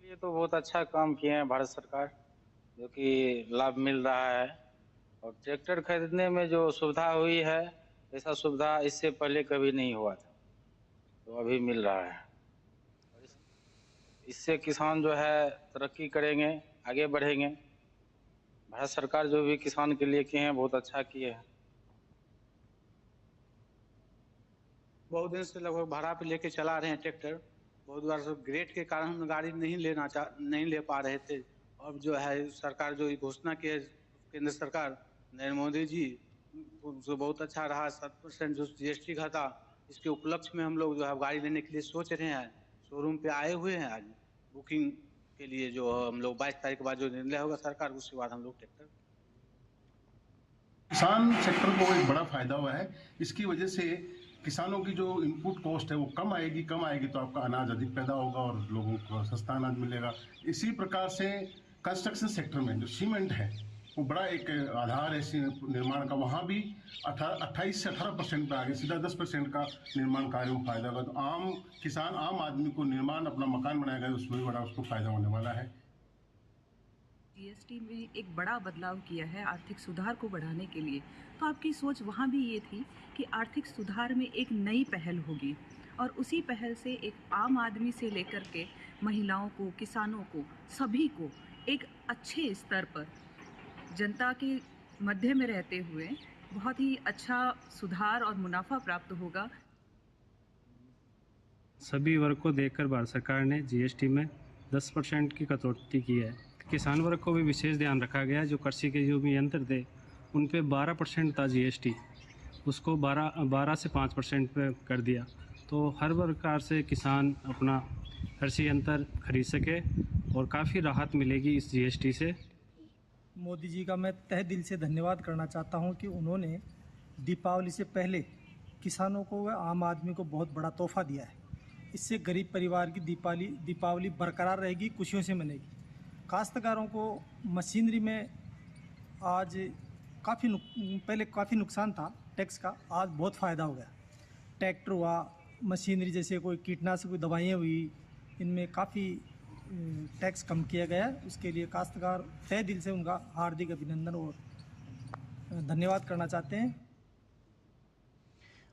ये तो बहुत अच्छा काम किए हैं भारत सरकार, जो कि लाभ मिल रहा है। और ट्रैक्टर खरीदने में जो सुविधा हुई है, ऐसा सुविधा इससे पहले कभी नहीं हुआ था, तो अभी मिल रहा है। इससे किसान जो है तरक्की करेंगे, आगे बढ़ेंगे। भारत सरकार जो भी किसान के लिए किए हैं बहुत अच्छा किए हैं। बहुत दिन से लगभग भाड़ा पे लेके चला रहे हैं ट्रैक्टर। बहुत बार ग्रेड के कारण हम गाड़ी नहीं ले पा रहे थे। अब जो है सरकार जो घोषणा की है केंद्र सरकार नरेंद्र मोदी जी, जो बहुत अच्छा रहा। 7% जो जीएसटी घटा, इसके उपलक्ष्य में हम लोग जो है गाड़ी लेने के लिए सोच रहे हैं। शोरूम पे आए हुए हैं आज बुकिंग के लिए। जो हम लोग 22 तारीख के बाद जो निर्णय होगा सरकार, उसके बाद हम लोग ट्रैक्टर। किसान सेक्टर को एक बड़ा फायदा हुआ है। इसकी वजह से किसानों की जो इनपुट कॉस्ट है वो कम आएगी तो आपका अनाज अधिक पैदा होगा और लोगों को सस्ता अनाज मिलेगा। इसी प्रकार से कंस्ट्रक्शन सेक्टर में जो सीमेंट है वो बड़ा एक आधार है निर्माण का, वहाँ भी 28 से 18% पे आगे सीधा 10% का निर्माण कार्य में फायदा होगा। तो आम किसान, आम आदमी को निर्माण अपना मकान बनाएगा, उसमें भी बड़ा उसको फायदा होने वाला है। जीएसटी में एक बड़ा बदलाव किया है आर्थिक सुधार को बढ़ाने के लिए। तो आपकी सोच वहाँ भी ये थी कि आर्थिक सुधार में एक नई पहल होगी और उसी पहल से एक आम आदमी से लेकर के महिलाओं को, किसानों को, सभी को एक अच्छे स्तर पर जनता के मध्य में रहते हुए बहुत ही अच्छा सुधार और मुनाफा प्राप्त होगा। सभी वर्ग को देखकर भारत सरकार ने जीएसटी में 10% की कटौती की है। किसान वर्ग को भी विशेष ध्यान रखा गया। जो कृषि के जो भी यंत्र थे उन पे 12% था जीएसटी, उसको 12 से 5% पे कर दिया। तो हर प्रकार से किसान अपना कृषि यंत्र खरीद सके और काफ़ी राहत मिलेगी इस जीएसटी से। मोदी जी का मैं तहे दिल से धन्यवाद करना चाहता हूं कि उन्होंने दीपावली से पहले किसानों को व आम आदमी को बहुत बड़ा तोहफा दिया है। इससे गरीब परिवार की दीपावली बरकरार रहेगी, खुशियों से मनेगी। काश्तकारों को मशीनरी में आज पहले काफ़ी नुकसान था टैक्स का, आज बहुत फ़ायदा हो गया। ट्रैक्टर हुआ, मशीनरी जैसे कोई कीटनाशक, कोई दवाइयाँ हुई, इनमें काफ़ी टैक्स कम किया गया है। उसके लिए काश्तकार तहे दिल से उनका हार्दिक अभिनंदन और धन्यवाद करना चाहते हैं।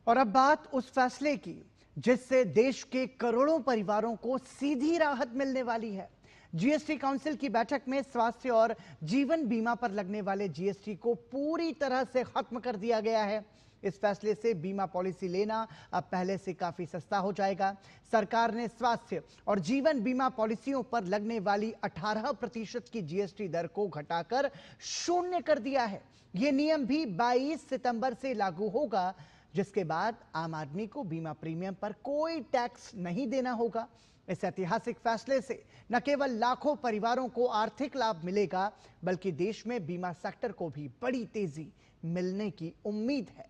और अब बात उस फैसले की जिससे देश के करोड़ों परिवारों को सीधी राहत मिलने वाली है। जीएसटी काउंसिल की बैठक में स्वास्थ्य और जीवन बीमा पर लगने वाले जीएसटी को पूरी तरह से खत्म कर दिया गया है। इस फैसले से बीमा पॉलिसी लेना अब पहले से काफी सस्ता हो जाएगा। सरकार ने स्वास्थ्य और जीवन बीमा पॉलिसियों पर लगने वाली 18% की जीएसटी दर को घटाकर 0 कर दिया है। यह नियम भी 22 सितंबर से लागू होगा, जिसके बाद आम आदमी को बीमा प्रीमियम पर कोई टैक्स नहीं देना होगा। इस ऐतिहासिक फैसले से न केवल लाखों परिवारों को आर्थिक लाभ मिलेगा, बल्कि देश में बीमा सेक्टर को भी बड़ी तेजी मिलने की उम्मीद है।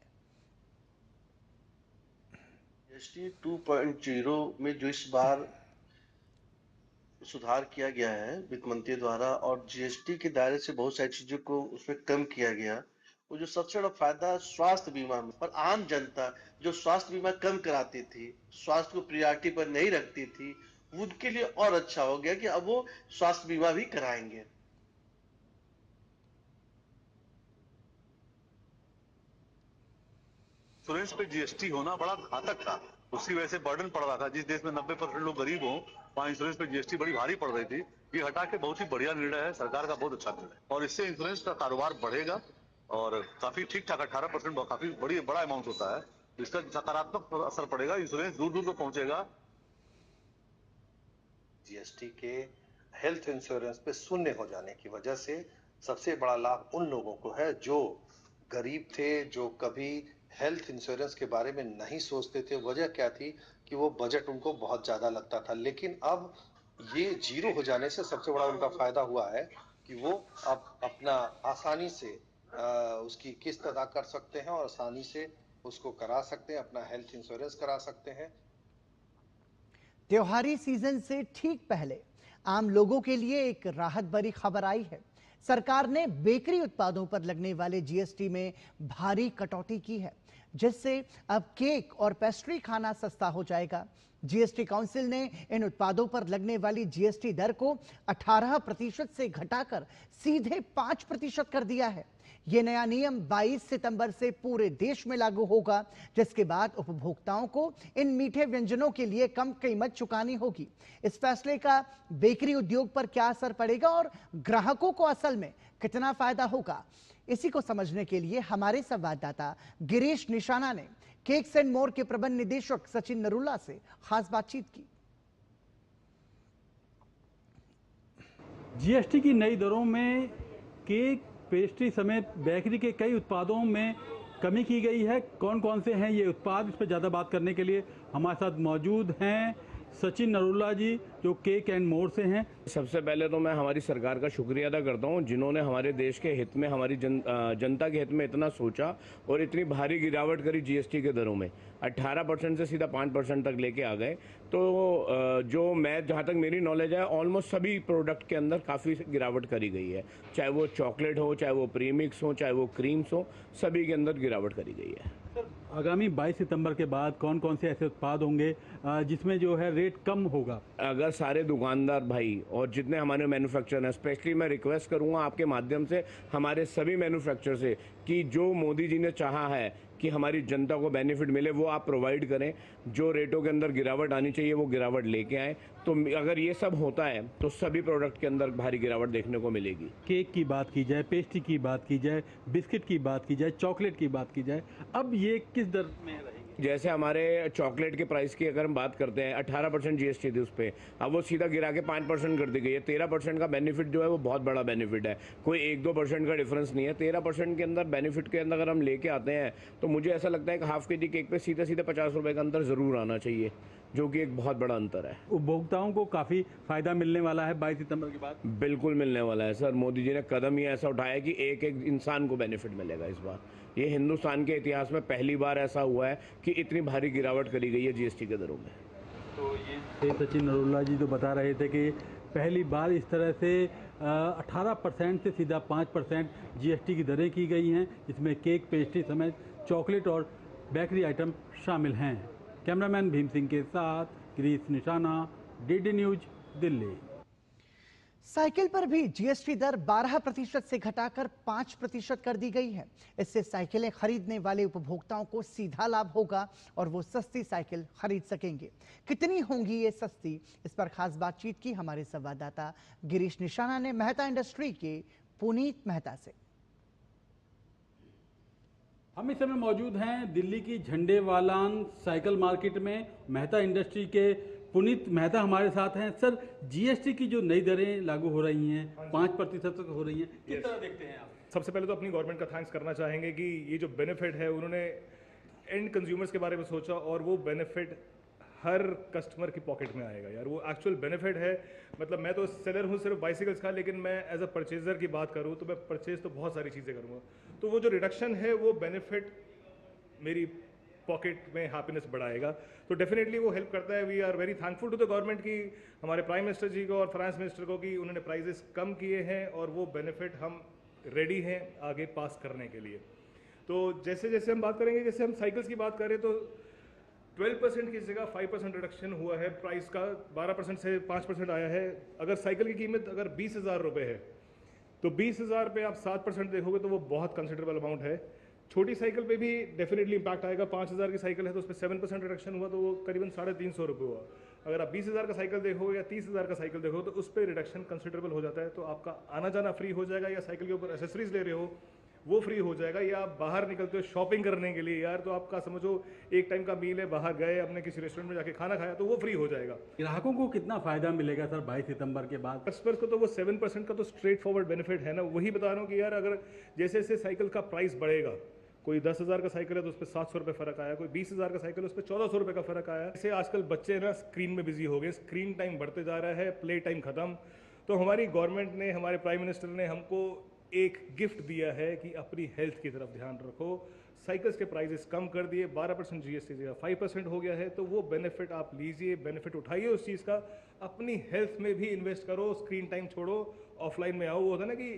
जीएसटी 2.0 में जो इस बार सुधार किया गया है वित्त मंत्री द्वारा, और जीएसटी के दायरे से बहुत सारी चीजों को उसमें कम किया गया, वो जो सबसे बड़ा फायदा स्वास्थ्य बीमा में। और आम जनता जो स्वास्थ्य बीमा कम कराती थी, स्वास्थ्य को प्रायोरिटी पर नहीं रखती थी, उनके लिए और अच्छा हो गया कि अब वो स्वास्थ्य बीमा भी कराएंगे। इंश्योरेंस पे जीएसटी होना बड़ा घातक था, उसकी वजह से बर्डन पड़ रहा था। जिस देश में 90% लोग गरीब हों, वहाँ इंश्योरेंस पे जीएसटी बड़ी भारी पड़ रही थी। ये हटा के बहुत ही बढ़िया निर्णय है सरकार का, बहुत अच्छा निर्णय, और इससे इंश्योरेंस का कारोबार बढ़ेगा और काफी ठीक ठाक 18% काफी बड़ा अमाउंट होता है। इसका सकारात्मक असर पड़ेगा, इंश्योरेंस दूर दूर तक पहुंचेगा। जीएसटी के हेल्थ इंश्योरेंस पे 0 हो जाने की वजह से सबसे बड़ा लाभ उन लोगों को है जो गरीब थे, जो कभी हेल्थ इंश्योरेंस के बारे में नहीं सोचते थे। वजह क्या थी कि वो बजट उनको बहुत ज़्यादा लगता था, लेकिन अब ये जीरो हो जाने से सबसे बड़ा उनका फायदा हुआ है कि वो अब अपना आसानी से उसकी किस्त अदा कर सकते हैं और आसानी से उसको करा सकते हैं, अपना हेल्थ इंश्योरेंस करा सकते हैं। त्योहारी सीजन से ठीक पहले आम लोगों के लिए एक राहत भरी खबर आई है। सरकार ने बेकरी उत्पादों पर लगने वाले जीएसटी में भारी कटौती की है, जिससे अब केक और पेस्ट्री खाना सस्ता हो जाएगा। जीएसटी काउंसिल ने इन उत्पादों पर लगने वाली जीएसटी दर को 18% से घटाकर सीधे 5% कर दिया है। यह नया नियम 22 सितंबर से पूरे देश में लागू होगा, जिसके बाद उपभोक्ताओं को इन मीठे व्यंजनों के लिए कम कीमत चुकानी होगी। इस फैसले का बेकरी उद्योग पर क्या असर पड़ेगा और ग्राहकों को असल में कितना फायदा होगा, इसी को समझने के लिए हमारे संवाददाता गिरीश निशाना ने केक्स एंड मोर के प्रबंध निदेशक सचिन नरूला से खास बातचीत की। जीएसटी की नई दरों में केक, पेस्ट्री समेत बेकरी के कई उत्पादों में कमी की गई है। कौन कौन से हैं ये उत्पाद, इस पर ज़्यादा बात करने के लिए हमारे साथ मौजूद हैं सचिन नरूला जी, जो केक एंड मोर से हैं। सबसे पहले तो मैं हमारी सरकार का शुक्रिया अदा करता हूं, जिन्होंने हमारे देश के हित में, हमारी जनता के हित में इतना सोचा और इतनी भारी गिरावट करी जीएसटी के दरों में। 18% से सीधा 5% तक लेके आ गए। तो जो मैं, जहाँ तक मेरी नॉलेज है, ऑलमोस्ट सभी प्रोडक्ट के अंदर काफ़ी गिरावट करी गई है। चाहे वो चॉकलेट हो, चाहे वो प्रीमिक्स हो, चाहे वो क्रीम्स हो, सभी के अंदर गिरावट करी गई है। आगामी 22 सितंबर के बाद कौन कौन से ऐसे उत्पाद होंगे जिसमें जो है रेट कम होगा? अगर सारे दुकानदार भाई और जितने हमारे मैन्युफैक्चरर हैं, स्पेशली मैं रिक्वेस्ट करूंगा आपके माध्यम से हमारे सभी मैन्युफैक्चरर से कि जो मोदी जी ने चाहा है कि हमारी जनता को बेनिफिट मिले, वो आप प्रोवाइड करें। जो रेटों के अंदर गिरावट आनी चाहिए वो गिरावट लेके आए। तो अगर ये सब होता है तो सभी प्रोडक्ट के अंदर भारी गिरावट देखने को मिलेगी। केक की बात की जाए, पेस्ट्री की बात की जाए, बिस्किट की बात की जाए, चॉकलेट की बात की जाए, अब ये किस दर में रहेगी? जैसे हमारे चॉकलेट के प्राइस की अगर हम बात करते हैं, 18% जीएसटी थी उस पर, अब वो सीधा गिरा के 5% कर दी गई है। 13% का बेनिफिट जो है वो बहुत बड़ा बेनिफिट है, कोई 1-2% का डिफरेंस नहीं है। 13% के अंदर बेनिफिट के अंदर अगर हम लेके आते हैं तो मुझे ऐसा लगता है कि हाफ केजी केक पे सीधे 50 रुपए का अंतर जरूर आना चाहिए, जो कि एक बहुत बड़ा अंतर है। उपभोक्ताओं को काफ़ी फायदा मिलने वाला है 22 सितंबर के बाद। बिल्कुल मिलने वाला है सर। मोदी जी ने कदम ही ऐसा उठाया कि एक एक इंसान को बेनिफिट मिलेगा इस बार। ये हिंदुस्तान के इतिहास में पहली बार ऐसा हुआ है कि इतनी भारी गिरावट करी गई है जीएसटी के दरों में। तो ये सचिन नरूला जी तो बता रहे थे कि पहली बार इस तरह से 18% से सीधा 5% जीएसटी की दरें की गई हैं, इसमें केक, पेस्ट्री समेत चॉकलेट और बेकरी आइटम शामिल हैं। कैमरामैन भीम सिंह के साथ गिरीश निशाना, डीडी न्यूज, दिल्ली। साइकिल पर भी जीएसटी दर 12% से घटाकर 5% कर दी गई है। इससे साइकिलें खरीदने वाले उपभोक्ताओं को सीधा लाभ होगा और वो सस्ती साइकिल खरीद सकेंगे। कितनी होंगी ये सस्ती, इस पर खास बातचीत की हमारे संवाददाता गिरीश निशाना ने मेहता इंडस्ट्री के पुनीत मेहता से। हम इस समय मौजूद हैं दिल्ली की झंडेवालान साइकिल मार्केट में। मेहता इंडस्ट्री के पुनीत मेहता हमारे साथ हैं। सर, जीएसटी की जो नई दरें लागू हो रही हैं, 5% तक हो रही हैं, किस तरह देखते हैं आप? सबसे पहले तो अपनी गवर्नमेंट का थैंक्स करना चाहेंगे कि ये जो बेनिफिट है उन्होंने एंड कंज्यूमर्स के बारे में सोचा और वो बेनिफिट हर कस्टमर की पॉकेट में आएगा। यार वो एक्चुअल बेनिफिट है। मतलब मैं तो सेलर हूँ सिर्फ बाइसिकल्स का, लेकिन मैं एज अ परचेजर की बात करूँ तो मैं परचेज तो बहुत सारी चीज़ें करूँगा। तो वो जो रिडक्शन है वो बेनिफिट मेरी पॉकेट में हैप्पीनेस बढ़ाएगा। तो डेफिनेटली वो हेल्प करता है। We are very thankful to the government की, हमारे प्राइम मिनिस्टर जी को और फाइनेंस मिनिस्टर को, कि उन्होंने प्राइजेस कम किए हैं और वो बेनिफिट हम रेडी हैं आगे पास करने के लिए। तो जैसे जैसे हम बात करेंगे, जैसे हम साइकिल्स की बात करें तो 12% की जगह 5% रिडक्शन हुआ है प्राइस का, 12% से 5% आया है। अगर साइकिल की कीमत अगर 20,000 रुपये है तो 20,000 पे आप 7% देखोगे तो वो बहुत कंसिडरेबल अमाउंट है। छोटी साइकिल पे भी डेफिनेटली इंपैक्ट आएगा। 5,000 की साइकिल है तो उस पर 7% रिडक्शन हुआ तो वो करीबन 350 रुपये हुआ। अगर आप 20,000 का साइकिल देखोगे या 30,000 का साइकिल देखोगे तो उस पर रिडक्शन कंसिडरेबल हो जाता है। तो आपका आना जाना फ्री हो जाएगा, या साइकिल के ऊपर एसेसरीज ले रहे हो वो फ्री हो जाएगा, या आप बाहर निकलते हो शॉपिंग करने के लिए यार, तो आपका समझो एक टाइम का मील है, बाहर गए अपने किसी रेस्टोरेंट में जाके खाना खाया तो वो फ्री हो जाएगा। ग्राहकों को कितना फायदा मिलेगा सर 22 सितंबर के बाद? कस्टमर्स को तो वो 7% का तो स्ट्रेट फॉरवर्ड बेनिफिट है ना। वही बता रहा हूँ कि यार अगर जैसे जैसे साइकिल का प्राइस बढ़ेगा, कोई 10,000 का साइकिल है तो उस पर 700 रुपये फ़र्क आया, कोई 20,000 का साइकिल है उस पर 1,400 रुपये का फ़र्क आया। ऐसे आजकल बच्चे ना स्क्रीन में बिजी हो गए, स्क्रीन टाइम बढ़ते जा रहा है, प्ले टाइम ख़त्म। तो हमारी गवर्नमेंट ने, हमारे प्राइम मिनिस्टर ने हमको एक गिफ्ट दिया है कि अपनी हेल्थ की तरफ ध्यान रखो। साइकिल्स के प्राइजेस कम कर दिए, 12% GST जगह 5% हो गया है, तो वो बेनिफिट आप लीजिए, बेनिफिट उठाइए उस चीज़ का, अपनी हेल्थ में भी इन्वेस्ट करो, स्क्रीन टाइम छोड़ो, ऑफलाइन में आओ। वो होता है ना कि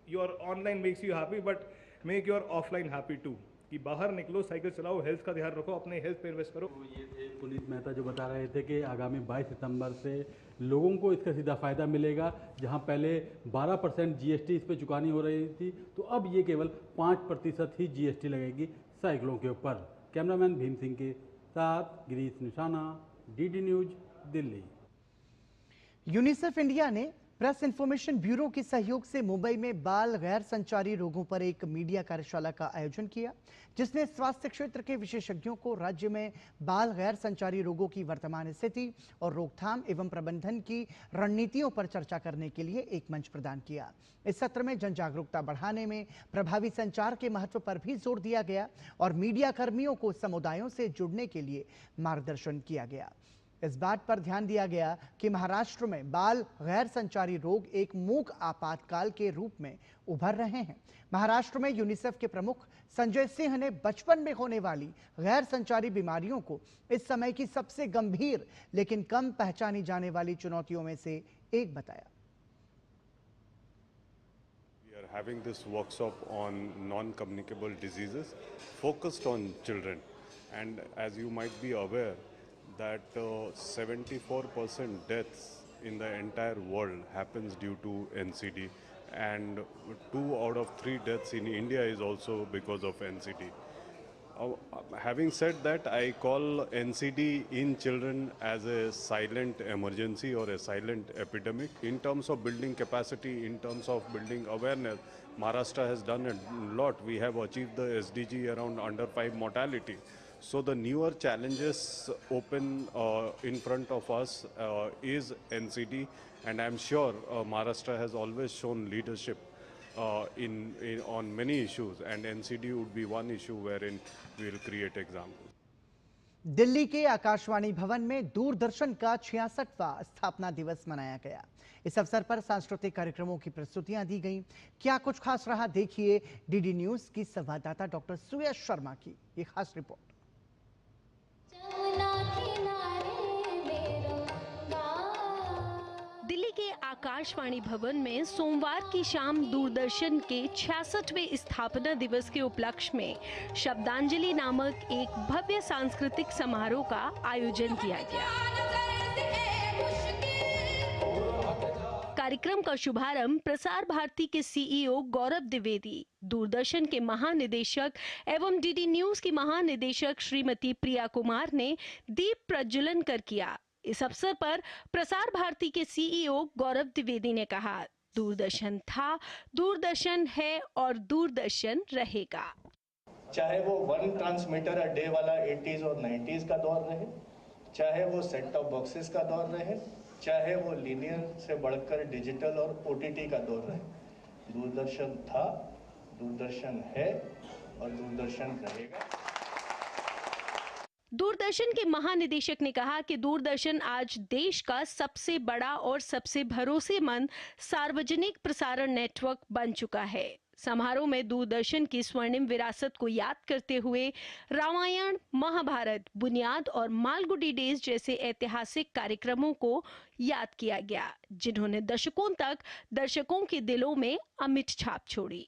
your online makes you happy but make your offline happy too, कि बाहर निकलो, साइकिल चलाओ, हेल्थ का ध्यान रखो, अपने हेल्थ पे इन्वेस्ट करो। ये थे पुनीत मेहता जो बता रहे थे कि आगामी 22 सितंबर से लोगों को इसका सीधा फ़ायदा मिलेगा। जहां पहले 12% GST इस पर चुकानी हो रही थी, तो अब ये केवल 5% ही GST लगेगी साइकिलों के ऊपर। कैमरामैन भीम सिंह के साथ गिरीश निशाना, DD news, Delhi. UNICEF India ने प्रेस इन्फॉर्मेशन ब्यूरो के सहयोग से मुंबई में बाल गैर संचारी रोगों पर एक मीडिया कार्यशाला का आयोजन किया, जिसमें स्वास्थ्य क्षेत्र के विशेषज्ञों को राज्य में बाल गैर संचारी रोगों की वर्तमान स्थिति और रोकथाम एवं प्रबंधन की रणनीतियों पर चर्चा करने के लिए एक मंच प्रदान किया। इस सत्र में जन जागरूकता बढ़ाने में प्रभावी संचार के महत्व पर भी जोर दिया गया और मीडिया कर्मियों को समुदायों से जुड़ने के लिए मार्गदर्शन किया गया। इस बात पर ध्यान दिया गया कि महाराष्ट्र में बाल गैर संचारी रोग एक मूक आपातकाल के रूप में उभर रहे हैं। महाराष्ट्र में यूनिसेफ के प्रमुख संजय सिंह ने बचपन में होने वाली गैर संचारी बीमारियों को इस समय की सबसे गंभीर लेकिन कम पहचानी जाने वाली चुनौतियों में से एक बताया। We are having this workshop on non-communicable diseases focused on children, and as you might be aware that 74% deaths in the entire world happens due to NCD, and 2 out of 3 deaths in India is also because of NCD. Having said that, I call NCD in children as a silent emergency or a silent epidemic. In terms of building capacity, in terms of building awareness, Maharashtra has done a lot. We have achieved the SDG around under 5 mortality. So the newer challenges open in front of us is NCD, and I'm sure Maharashtra has always shown leadership on many issues, and NCD would be one issue wherein we will create examples. Delhi के आकाशवाणी भवन में दूरदर्शन का 66वां स्थापना दिवस मनाया गया। इस अवसर पर सांस्कृतिक कार्यक्रमों की प्रस्तुतियां दी गईं। क्या कुछ खास रहा, देखिए DD न्यूज की संवाददाता डॉक्टर सुयश शर्मा की ये खास रिपोर्ट। दिल्ली के आकाशवाणी भवन में सोमवार की शाम दूरदर्शन के 66वें स्थापना दिवस के उपलक्ष्य में शब्दांजलि नामक एक भव्य सांस्कृतिक समारोह का आयोजन किया गया। कार्यक्रम का शुभारंभ प्रसार भारती के CEO गौरव द्विवेदी, दूरदर्शन के महानिदेशक एवं DD न्यूज की महानिदेशक श्रीमती प्रिया कुमार ने दीप प्रज्वलन कर किया। इस अवसर पर प्रसार भारती के CEO गौरव द्विवेदी ने कहा, दूरदर्शन था, दूरदर्शन है और दूरदर्शन रहेगा। चाहे वो 1 ट्रांसमीटर अ डे वाला 80s और 90s का दौर रहे, चाहे वो सेट टॉप बॉक्सेस का दौर रहे, चाहे वो लीनियर से बढ़कर डिजिटल और OTT का दौर रहे, दूरदर्शन था, दूरदर्शन है और दूरदर्शन रहेगा। दूरदर्शन के महानिदेशक ने कहा कि दूरदर्शन आज देश का सबसे बड़ा और सबसे भरोसेमंद सार्वजनिक प्रसारण नेटवर्क बन चुका है। समारोह में दूरदर्शन की स्वर्णिम विरासत को याद करते हुए रामायण, महाभारत, बुनियाद और मालगुडी डेज जैसे ऐतिहासिक कार्यक्रमों को याद किया गया, जिन्होंने दशकों तक दर्शकों के दिलों में अमिट छाप छोड़ी।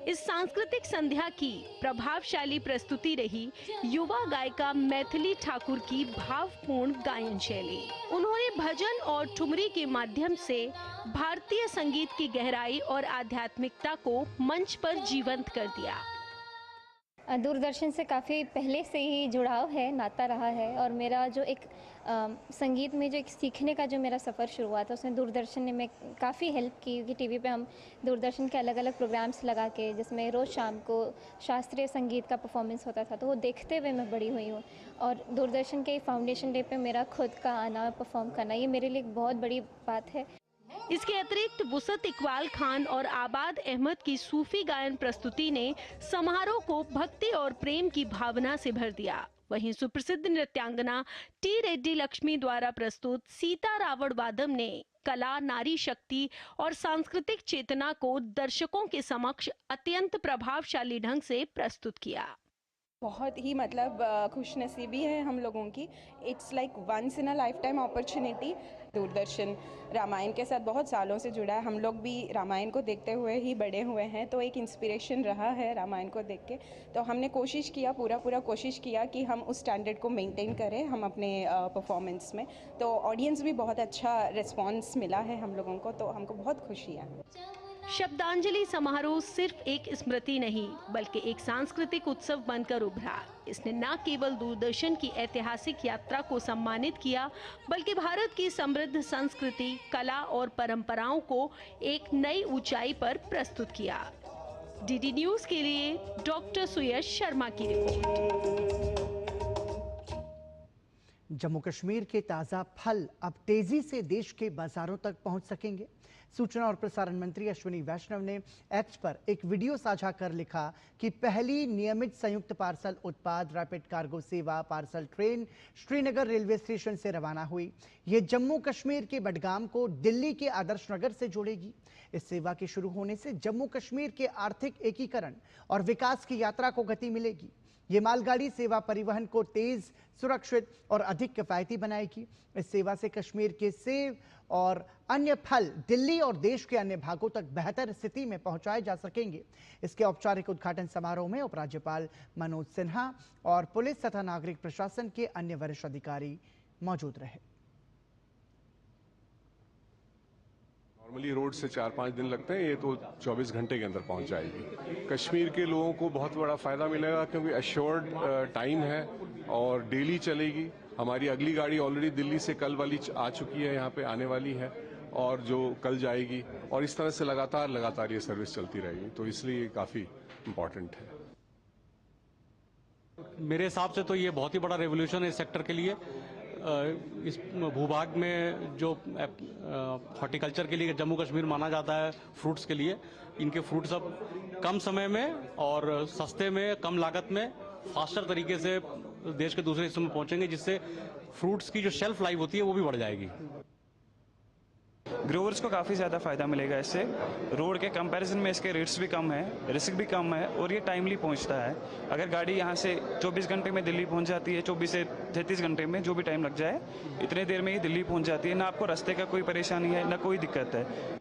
इस सांस्कृतिक संध्या की प्रभावशाली प्रस्तुति रही युवा गायिका मैथिली ठाकुर की भावपूर्ण गायन शैली। उन्होंने भजन और ठुमरी के माध्यम से भारतीय संगीत की गहराई और आध्यात्मिकता को मंच पर जीवंत कर दिया। दूरदर्शन से काफ़ी पहले से ही जुड़ाव है, नाता रहा है, और मेरा जो एक संगीत में जो एक सीखने का जो मेरा सफ़र शुरू हुआ था उसमें दूरदर्शन ने मैं काफ़ी हेल्प की, क्योंकि टीवी पे हम दूरदर्शन के अलग अलग प्रोग्राम्स लगा के, जिसमें रोज़ शाम को शास्त्रीय संगीत का परफॉर्मेंस होता था, तो वो देखते हुए मैं बड़ी हुई हूँ। और दूरदर्शन के फाउंडेशन डे पे मेरा खुद का आना, परफॉर्म करना, ये मेरे लिए एक बहुत बड़ी बात है। इसके अतिरिक्त वुसत इकबाल खान और आबाद अहमद की सूफी गायन प्रस्तुति ने समारोह को भक्ति और प्रेम की भावना से भर दिया। वहीं सुप्रसिद्ध नृत्यांगना टी रेड्डी लक्ष्मी द्वारा प्रस्तुत सीता रावण वादम ने कला, नारी शक्ति और सांस्कृतिक चेतना को दर्शकों के समक्ष अत्यंत प्रभावशाली ढंग से प्रस्तुत किया। बहुत ही मतलब खुशनसीबी है हम लोगों की। It's like once in a life time opportunity. Doordarshan Ramayan के साथ बहुत सालों से जुड़ा है। हम लोग भी रामायण को देखते हुए ही बड़े हुए हैं, तो एक इंस्पिरेशन रहा है रामायण को देख के। तो हमने कोशिश किया, पूरा कोशिश किया कि हम उस स्टैंडर्ड को मेंटेन करें हम अपने परफॉर्मेंस में। तो ऑडियंस भी बहुत अच्छा रिस्पॉन्स मिला है हम लोगों को, तो हमको बहुत खुशी है। शब्दांजलि समारोह सिर्फ एक स्मृति नहीं बल्कि एक सांस्कृतिक उत्सव बनकर उभरा। इसने न केवल दूरदर्शन की ऐतिहासिक यात्रा को सम्मानित किया बल्कि भारत की समृद्ध संस्कृति, कला और परंपराओं को एक नई ऊंचाई पर प्रस्तुत किया। डीडी न्यूज के लिए डॉक्टर सुयश शर्मा की रिपोर्ट। जम्मू कश्मीर के ताज़ा फल अब तेजी से देश के बाजारों तक पहुंच सकेंगे। सूचना और प्रसारण मंत्री अश्विनी वैष्णव ने एक्स पर एक वीडियो साझा कर लिखा कि पहली नियमित संयुक्त पार्सल उत्पाद रैपिड कार्गो सेवा parcel train Srinagar railway station से रवाना हुई। ये जम्मू कश्मीर के बडगाम को दिल्ली के आदर्श नगर से जोड़ेगी। इस सेवा के शुरू होने से जम्मू कश्मीर के आर्थिक एकीकरण और विकास की यात्रा को गति मिलेगी। ये मालगाड़ी सेवा परिवहन को तेज, सुरक्षित और अधिक किफायती बनाएगी। इस सेवा से कश्मीर के सेब और अन्य फल दिल्ली और देश के अन्य भागों तक बेहतर स्थिति में पहुंचाए जा सकेंगे। इसके औपचारिक उद्घाटन समारोह में उपराज्यपाल मनोज सिन्हा और पुलिस तथा नागरिक प्रशासन के अन्य वरिष्ठ अधिकारी मौजूद रहे। नॉर्मली रोड से 4-5 दिन लगते हैं, ये तो 24 घंटे के अंदर पहुंच जाएगी। कश्मीर के लोगों को बहुत बड़ा फायदा मिलेगा क्योंकि एश्योर्ड टाइम है और डेली चलेगी। हमारी अगली गाड़ी ऑलरेडी दिल्ली से कल वाली आ चुकी है, यहाँ पे आने वाली है और जो कल जाएगी, और इस तरह से लगातार ये सर्विस चलती रहेगी। तो इसलिए ये काफ़ी इम्पोर्टेंट है। मेरे हिसाब से तो ये बहुत ही बड़ा रेवोल्यूशन है इस सेक्टर के लिए। इस भूभाग में जो हॉर्टिकल्चर के लिए जम्मू कश्मीर माना जाता है, फ्रूट्स के लिए, इनके फ्रूट्स अब कम समय में और सस्ते में, कम लागत में, फास्टर तरीके से देश के दूसरे हिस्सों में पहुंचेंगे, जिससे फ्रूट्स की जो शेल्फ लाइफ होती है वो भी बढ़ जाएगी। ग्रोवर्स को काफ़ी ज़्यादा फायदा मिलेगा इससे। रोड के कंपैरिजन में इसके रेट्स भी कम है, रिस्क भी कम है और ये टाइमली पहुंचता है। अगर गाड़ी यहाँ से 24 घंटे में दिल्ली पहुंच जाती है, 24 से 33 घंटे में, जो भी टाइम लग जाए, इतने देर में ही दिल्ली पहुंच जाती है। ना आपको रास्ते का कोई परेशानी है, ना कोई दिक्कत है।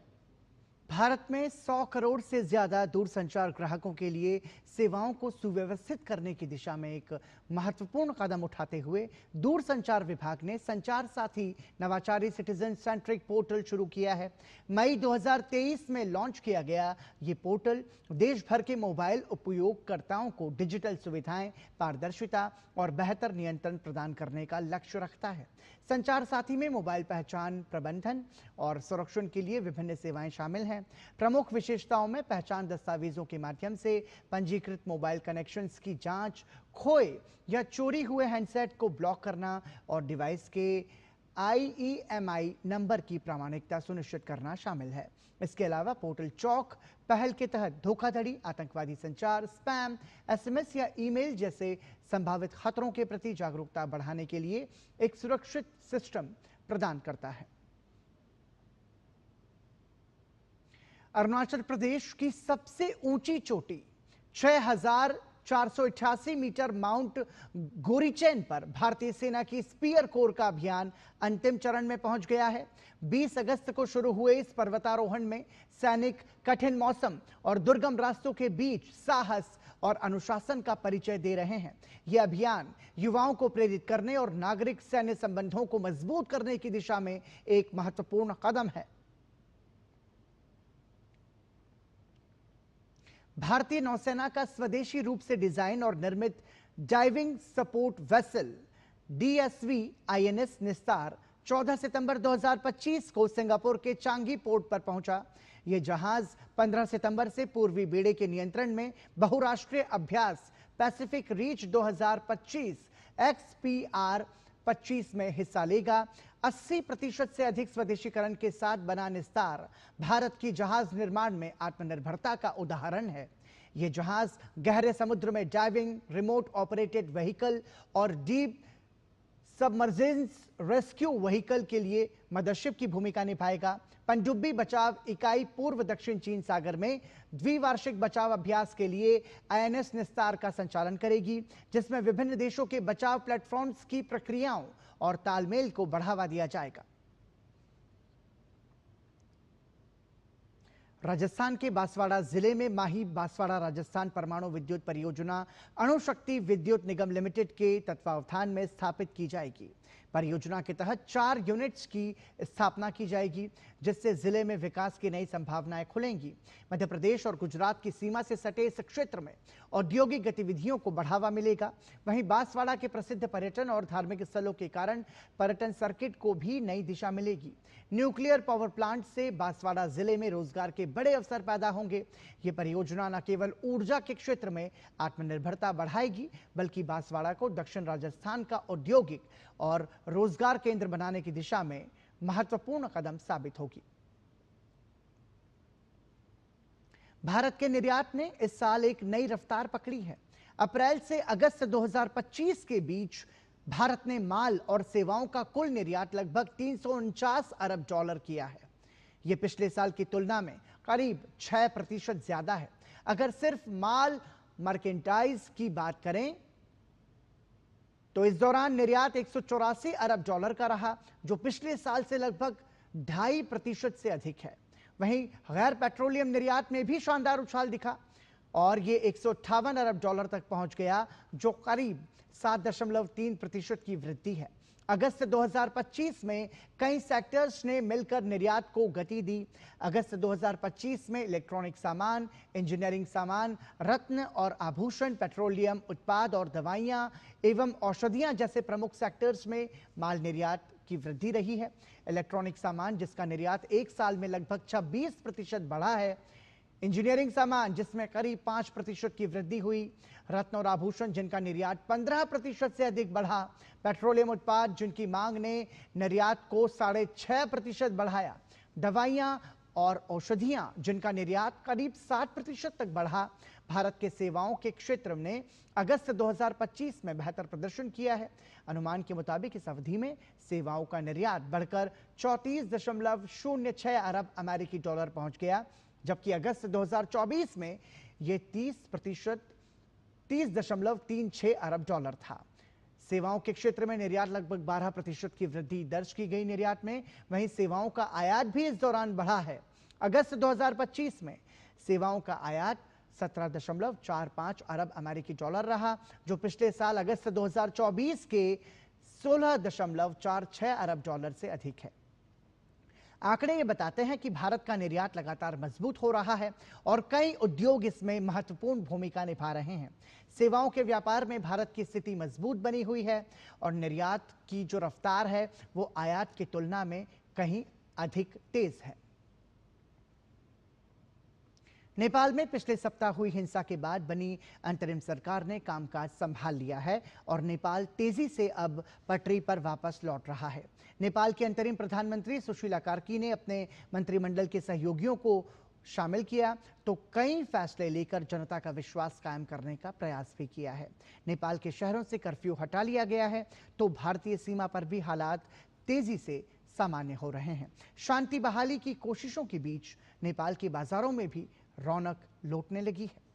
भारत में 100 करोड़ से ज्यादा दूरसंचार ग्राहकों के लिए सेवाओं को सुव्यवस्थित करने की दिशा में एक महत्वपूर्ण कदम उठाते हुए दूरसंचार विभाग ने संचार साथी नवाचारी सिटीजन सेंट्रिक पोर्टल शुरू किया है। मई 2023 में लॉन्च किया गया ये पोर्टल देश भर के मोबाइल उपयोगकर्ताओं को डिजिटल सुविधाएं, पारदर्शिता और बेहतर नियंत्रण प्रदान करने का लक्ष्य रखता है। संचार साथी में मोबाइल पहचान प्रबंधन और संरक्षण के लिए विभिन्न सेवाएं शामिल हैं। प्रमुख विशेषताओं में पहचान दस्तावेजों के माध्यम से पंजीकृत मोबाइल कनेक्शंस की जांच, खोए या चोरी हुए हैंडसेट को ब्लॉक करना और डिवाइस के IEMI नंबर की प्रामाणिकता सुनिश्चित करना शामिल है। इसके अलावा पोर्टल चौक पहल के तहत धोखाधड़ी, आतंकवादी संचार, स्पैम, SMS या ईमेल जैसे संभावित खतरों के प्रति जागरूकता बढ़ाने के लिए एक सुरक्षित सिस्टम प्रदान करता है। अरुणाचल प्रदेश की सबसे ऊंची चोटी 6,488 मीटर माउंट गोरीचैन पर भारतीय सेना की स्पीयर कोर का अभियान अंतिम चरण में पहुंच गया है। 20 अगस्त को शुरू हुए इस पर्वतारोहण में सैनिक कठिन मौसम और दुर्गम रास्तों के बीच साहस और अनुशासन का परिचय दे रहे हैं। यह अभियान युवाओं को प्रेरित करने और नागरिक सैन्य संबंधों को मजबूत करने की दिशा में एक महत्वपूर्ण कदम है। भारतीय नौसेना का स्वदेशी रूप से डिजाइन और निर्मित diving support vessel DSV INS निस्तार 14 सितंबर 2025 को सिंगापुर के चांगी पोर्ट पर पहुंचा। यह जहाज 15 सितंबर से पूर्वी बेड़े के नियंत्रण में बहुराष्ट्रीय अभ्यास पैसिफिक रीच 2025 XPR 25 में हिस्सा लेगा। 80% से अधिक स्वदेशीकरण के साथ बना निस्तार भारत की जहाज निर्माण में आत्मनिर्भरता का उदाहरण है। ये जहाज गहरे समुद्र में डाइविंग, रिमोट ऑपरेटेड व्हीकल और डीप सबमर्जेंस रेस्क्यू व्हीकल के लिए मदरशिप की भूमिका निभाएगा। पनडुब्बी बचाव इकाई पूर्व दक्षिण चीन सागर में द्विवार्षिक बचाव अभ्यास के लिए INS निस्तार का संचालन करेगी, जिसमें विभिन्न देशों के बचाव प्लेटफॉर्म्स की प्रक्रियाओं और तालमेल को बढ़ावा दिया जाएगा। राजस्थान के बांसवाड़ा जिले में माही बांसवाड़ा राजस्थान परमाणु विद्युत परियोजना अणुशक्ति विद्युत निगम लिमिटेड के तत्वावधान में स्थापित की जाएगी। परियोजना के तहत 4 यूनिट्स की स्थापना की जाएगी, जिससे जिले में विकास की नई संभावनाएं खुलेंगी। मध्य प्रदेश और गुजरात की सीमा से सटे इस क्षेत्र में औद्योगिक गतिविधियों को बढ़ावा मिलेगा। वहीं बांसवाड़ा के प्रसिद्ध पर्यटन और धार्मिक स्थलों के कारण पर्यटन सर्किट को भी नई दिशा मिलेगी। न्यूक्लियर पावर प्लांट से बांसवाड़ा जिले में रोजगार के बड़े अवसर पैदा होंगे। ये परियोजना न केवल ऊर्जा के क्षेत्र में आत्मनिर्भरता बढ़ाएगी, बल्कि बांसवाड़ा को दक्षिण राजस्थान का औद्योगिक और रोजगार केंद्र बनाने की दिशा में महत्वपूर्ण कदम साबित होगी। भारत के निर्यात ने इस साल एक नई रफ्तार पकड़ी है। अप्रैल से अगस्त 2025 के बीच भारत ने माल और सेवाओं का कुल निर्यात लगभग 349 अरब डॉलर किया है। यह पिछले साल की तुलना में करीब 6% ज्यादा है। अगर सिर्फ माल मर्केंटाइज की बात करें तो इस दौरान निर्यात 184 अरब डॉलर का रहा, जो पिछले साल से लगभग 2.5% से अधिक है। वहीं गैर पेट्रोलियम निर्यात में भी शानदार उछाल दिखा और ये 158 अरब डॉलर तक पहुंच गया, जो करीब 7.3% की वृद्धि है। अगस्त 2025 में कई सेक्टर्स ने मिलकर निर्यात को गति दी। अगस्त 2025 में इलेक्ट्रॉनिक सामान, इंजीनियरिंग सामान, रत्न और आभूषण, पेट्रोलियम उत्पाद और दवाइयां एवं औषधियां जैसे प्रमुख सेक्टर्स में माल निर्यात की वृद्धि रही है। इलेक्ट्रॉनिक सामान, जिसका निर्यात एक साल में लगभग 26% बढ़ा है। इंजीनियरिंग सामान, जिसमें करीब 5% की वृद्धि हुई। रत्न और आभूषण, जिनका निर्यात 15% से अधिक बढ़ा। पेट्रोलियम उत्पाद, जिनकी मांग ने निर्यात को 6.5% बढ़ाया। दवाइयां और औषधियां, जिनका निर्यात करीब 60% तक बढ़ा। भारत के सेवाओं के क्षेत्र ने अगस्त 2025 में बेहतर प्रदर्शन किया है। अनुमान के मुताबिक इस अवधि में सेवाओं का निर्यात बढ़कर 34.06 अरब अमेरिकी डॉलर पहुंच गया, जबकि अगस्त 2024 में यह 30.36 अरब डॉलर था। सेवाओं के क्षेत्र में निर्यात लगभग 12% की वृद्धि दर्ज की गई निर्यात में। वहीं सेवाओं का आयात भी इस दौरान बढ़ा है। अगस्त 2025 में सेवाओं का आयात 17.45 अरब अमेरिकी डॉलर रहा, जो पिछले साल अगस्त 2024 के 16.46 अरब डॉलर से अधिक है। आंकड़े ये बताते हैं कि भारत का निर्यात लगातार मजबूत हो रहा है और कई उद्योग इसमें महत्वपूर्ण भूमिका निभा रहे हैं। सेवाओं के व्यापार में भारत की स्थिति मजबूत बनी हुई है और निर्यात की जो रफ्तार है वो आयात की तुलना में कहीं अधिक तेज है। नेपाल में पिछले सप्ताह हुई हिंसा के बाद बनी अंतरिम सरकार ने कामकाज संभाल लिया है और नेपाल तेजी से अब पटरी पर वापस लौट रहा है। नेपाल के अंतरिम प्रधानमंत्री सुशीला कार्की ने अपने मंत्रिमंडल के सहयोगियों को शामिल किया तो कई फैसले लेकर जनता का विश्वास कायम करने का प्रयास भी किया है। नेपाल के शहरों से कर्फ्यू हटा लिया गया है तो भारतीय सीमा पर भी हालात तेजी से सामान्य हो रहे हैं। शांति बहाली की कोशिशों के बीच नेपाल के बाजारों में भी रौनक लौटने लगी है।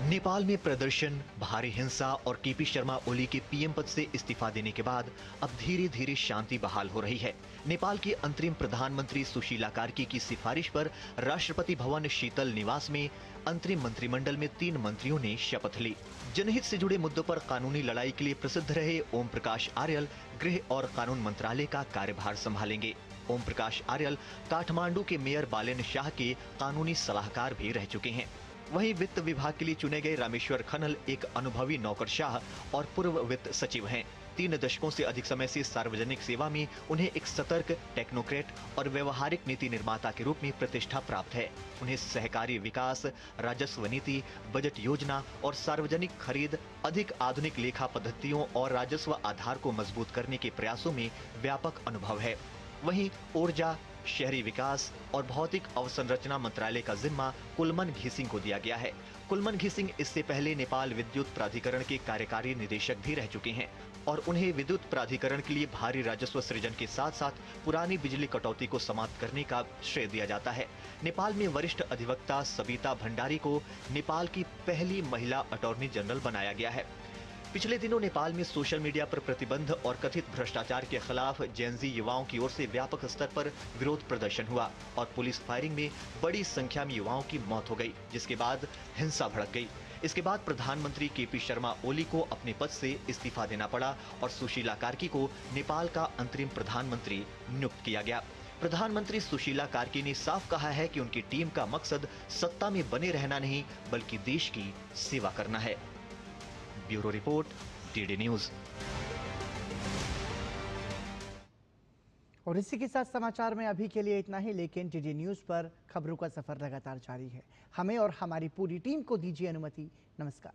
नेपाल में प्रदर्शन, भारी हिंसा और केपी शर्मा ओली के पीएम पद से इस्तीफा देने के बाद अब धीरे धीरे शांति बहाल हो रही है। नेपाल के अंतरिम प्रधानमंत्री सुशीला कार्की की सिफारिश पर राष्ट्रपति भवन शीतल निवास में अंतरिम मंत्रिमंडल में 3 मंत्रियों ने शपथ ली। जनहित से जुड़े मुद्दों पर कानूनी लड़ाई के लिए प्रसिद्ध रहे ओम प्रकाश आर्यल गृह और कानून मंत्रालय का कार्यभार संभालेंगे। ओम प्रकाश आर्यल काठमांडू के मेयर बालेन शाह के कानूनी सलाहकार भी रह चुके हैं। वहीं वित्त विभाग के लिए चुने गए रामेश्वर खन्नल एक अनुभवी नौकरशाह और पूर्व वित्त सचिव हैं। 3 दशकों से अधिक समय से सार्वजनिक सेवा में उन्हें एक सतर्क, टेक्नोक्रेट और व्यवहारिक नीति निर्माता के रूप में प्रतिष्ठा प्राप्त है। उन्हें सहकारी विकास, राजस्व नीति, बजट योजना और सार्वजनिक खरीद, अधिक आधुनिक लेखा पद्धतियों और राजस्व आधार को मजबूत करने के प्रयासों में व्यापक अनुभव है। वहीं ऊर्जा, शहरी विकास और भौतिक अवसंरचना मंत्रालय का जिम्मा कुलमन घिसिंग को दिया गया है। कुलमन घिसिंग इससे पहले नेपाल विद्युत प्राधिकरण के कार्यकारी निदेशक भी रह चुके हैं और उन्हें विद्युत प्राधिकरण के लिए भारी राजस्व सृजन के साथ साथ पुरानी बिजली कटौती को समाप्त करने का श्रेय दिया जाता है। नेपाल में वरिष्ठ अधिवक्ता सबिता भंडारी को नेपाल की पहली महिला अटॉर्नी जनरल बनाया गया है। पिछले दिनों नेपाल में सोशल मीडिया पर प्रतिबंध और कथित भ्रष्टाचार के खिलाफ जेनजी युवाओं की ओर से व्यापक स्तर पर विरोध प्रदर्शन हुआ और पुलिस फायरिंग में बड़ी संख्या में युवाओं की मौत हो गई, जिसके बाद हिंसा भड़क गई। इसके बाद प्रधानमंत्री केपी शर्मा ओली को अपने पद से इस्तीफा देना पड़ा और सुशीला कार्की को नेपाल का अंतरिम प्रधानमंत्री नियुक्त किया गया। प्रधानमंत्री सुशीला कार्की ने साफ कहा है कि उनकी टीम का मकसद सत्ता में बने रहना नहीं, बल्कि देश की सेवा करना है। Bureau report, DD news. और इसी के साथ समाचार में अभी के लिए इतना ही, लेकिन डीडी न्यूज पर खबरों का सफर लगातार जारी है। हमें और हमारी पूरी टीम को दीजिए अनुमति। नमस्कार।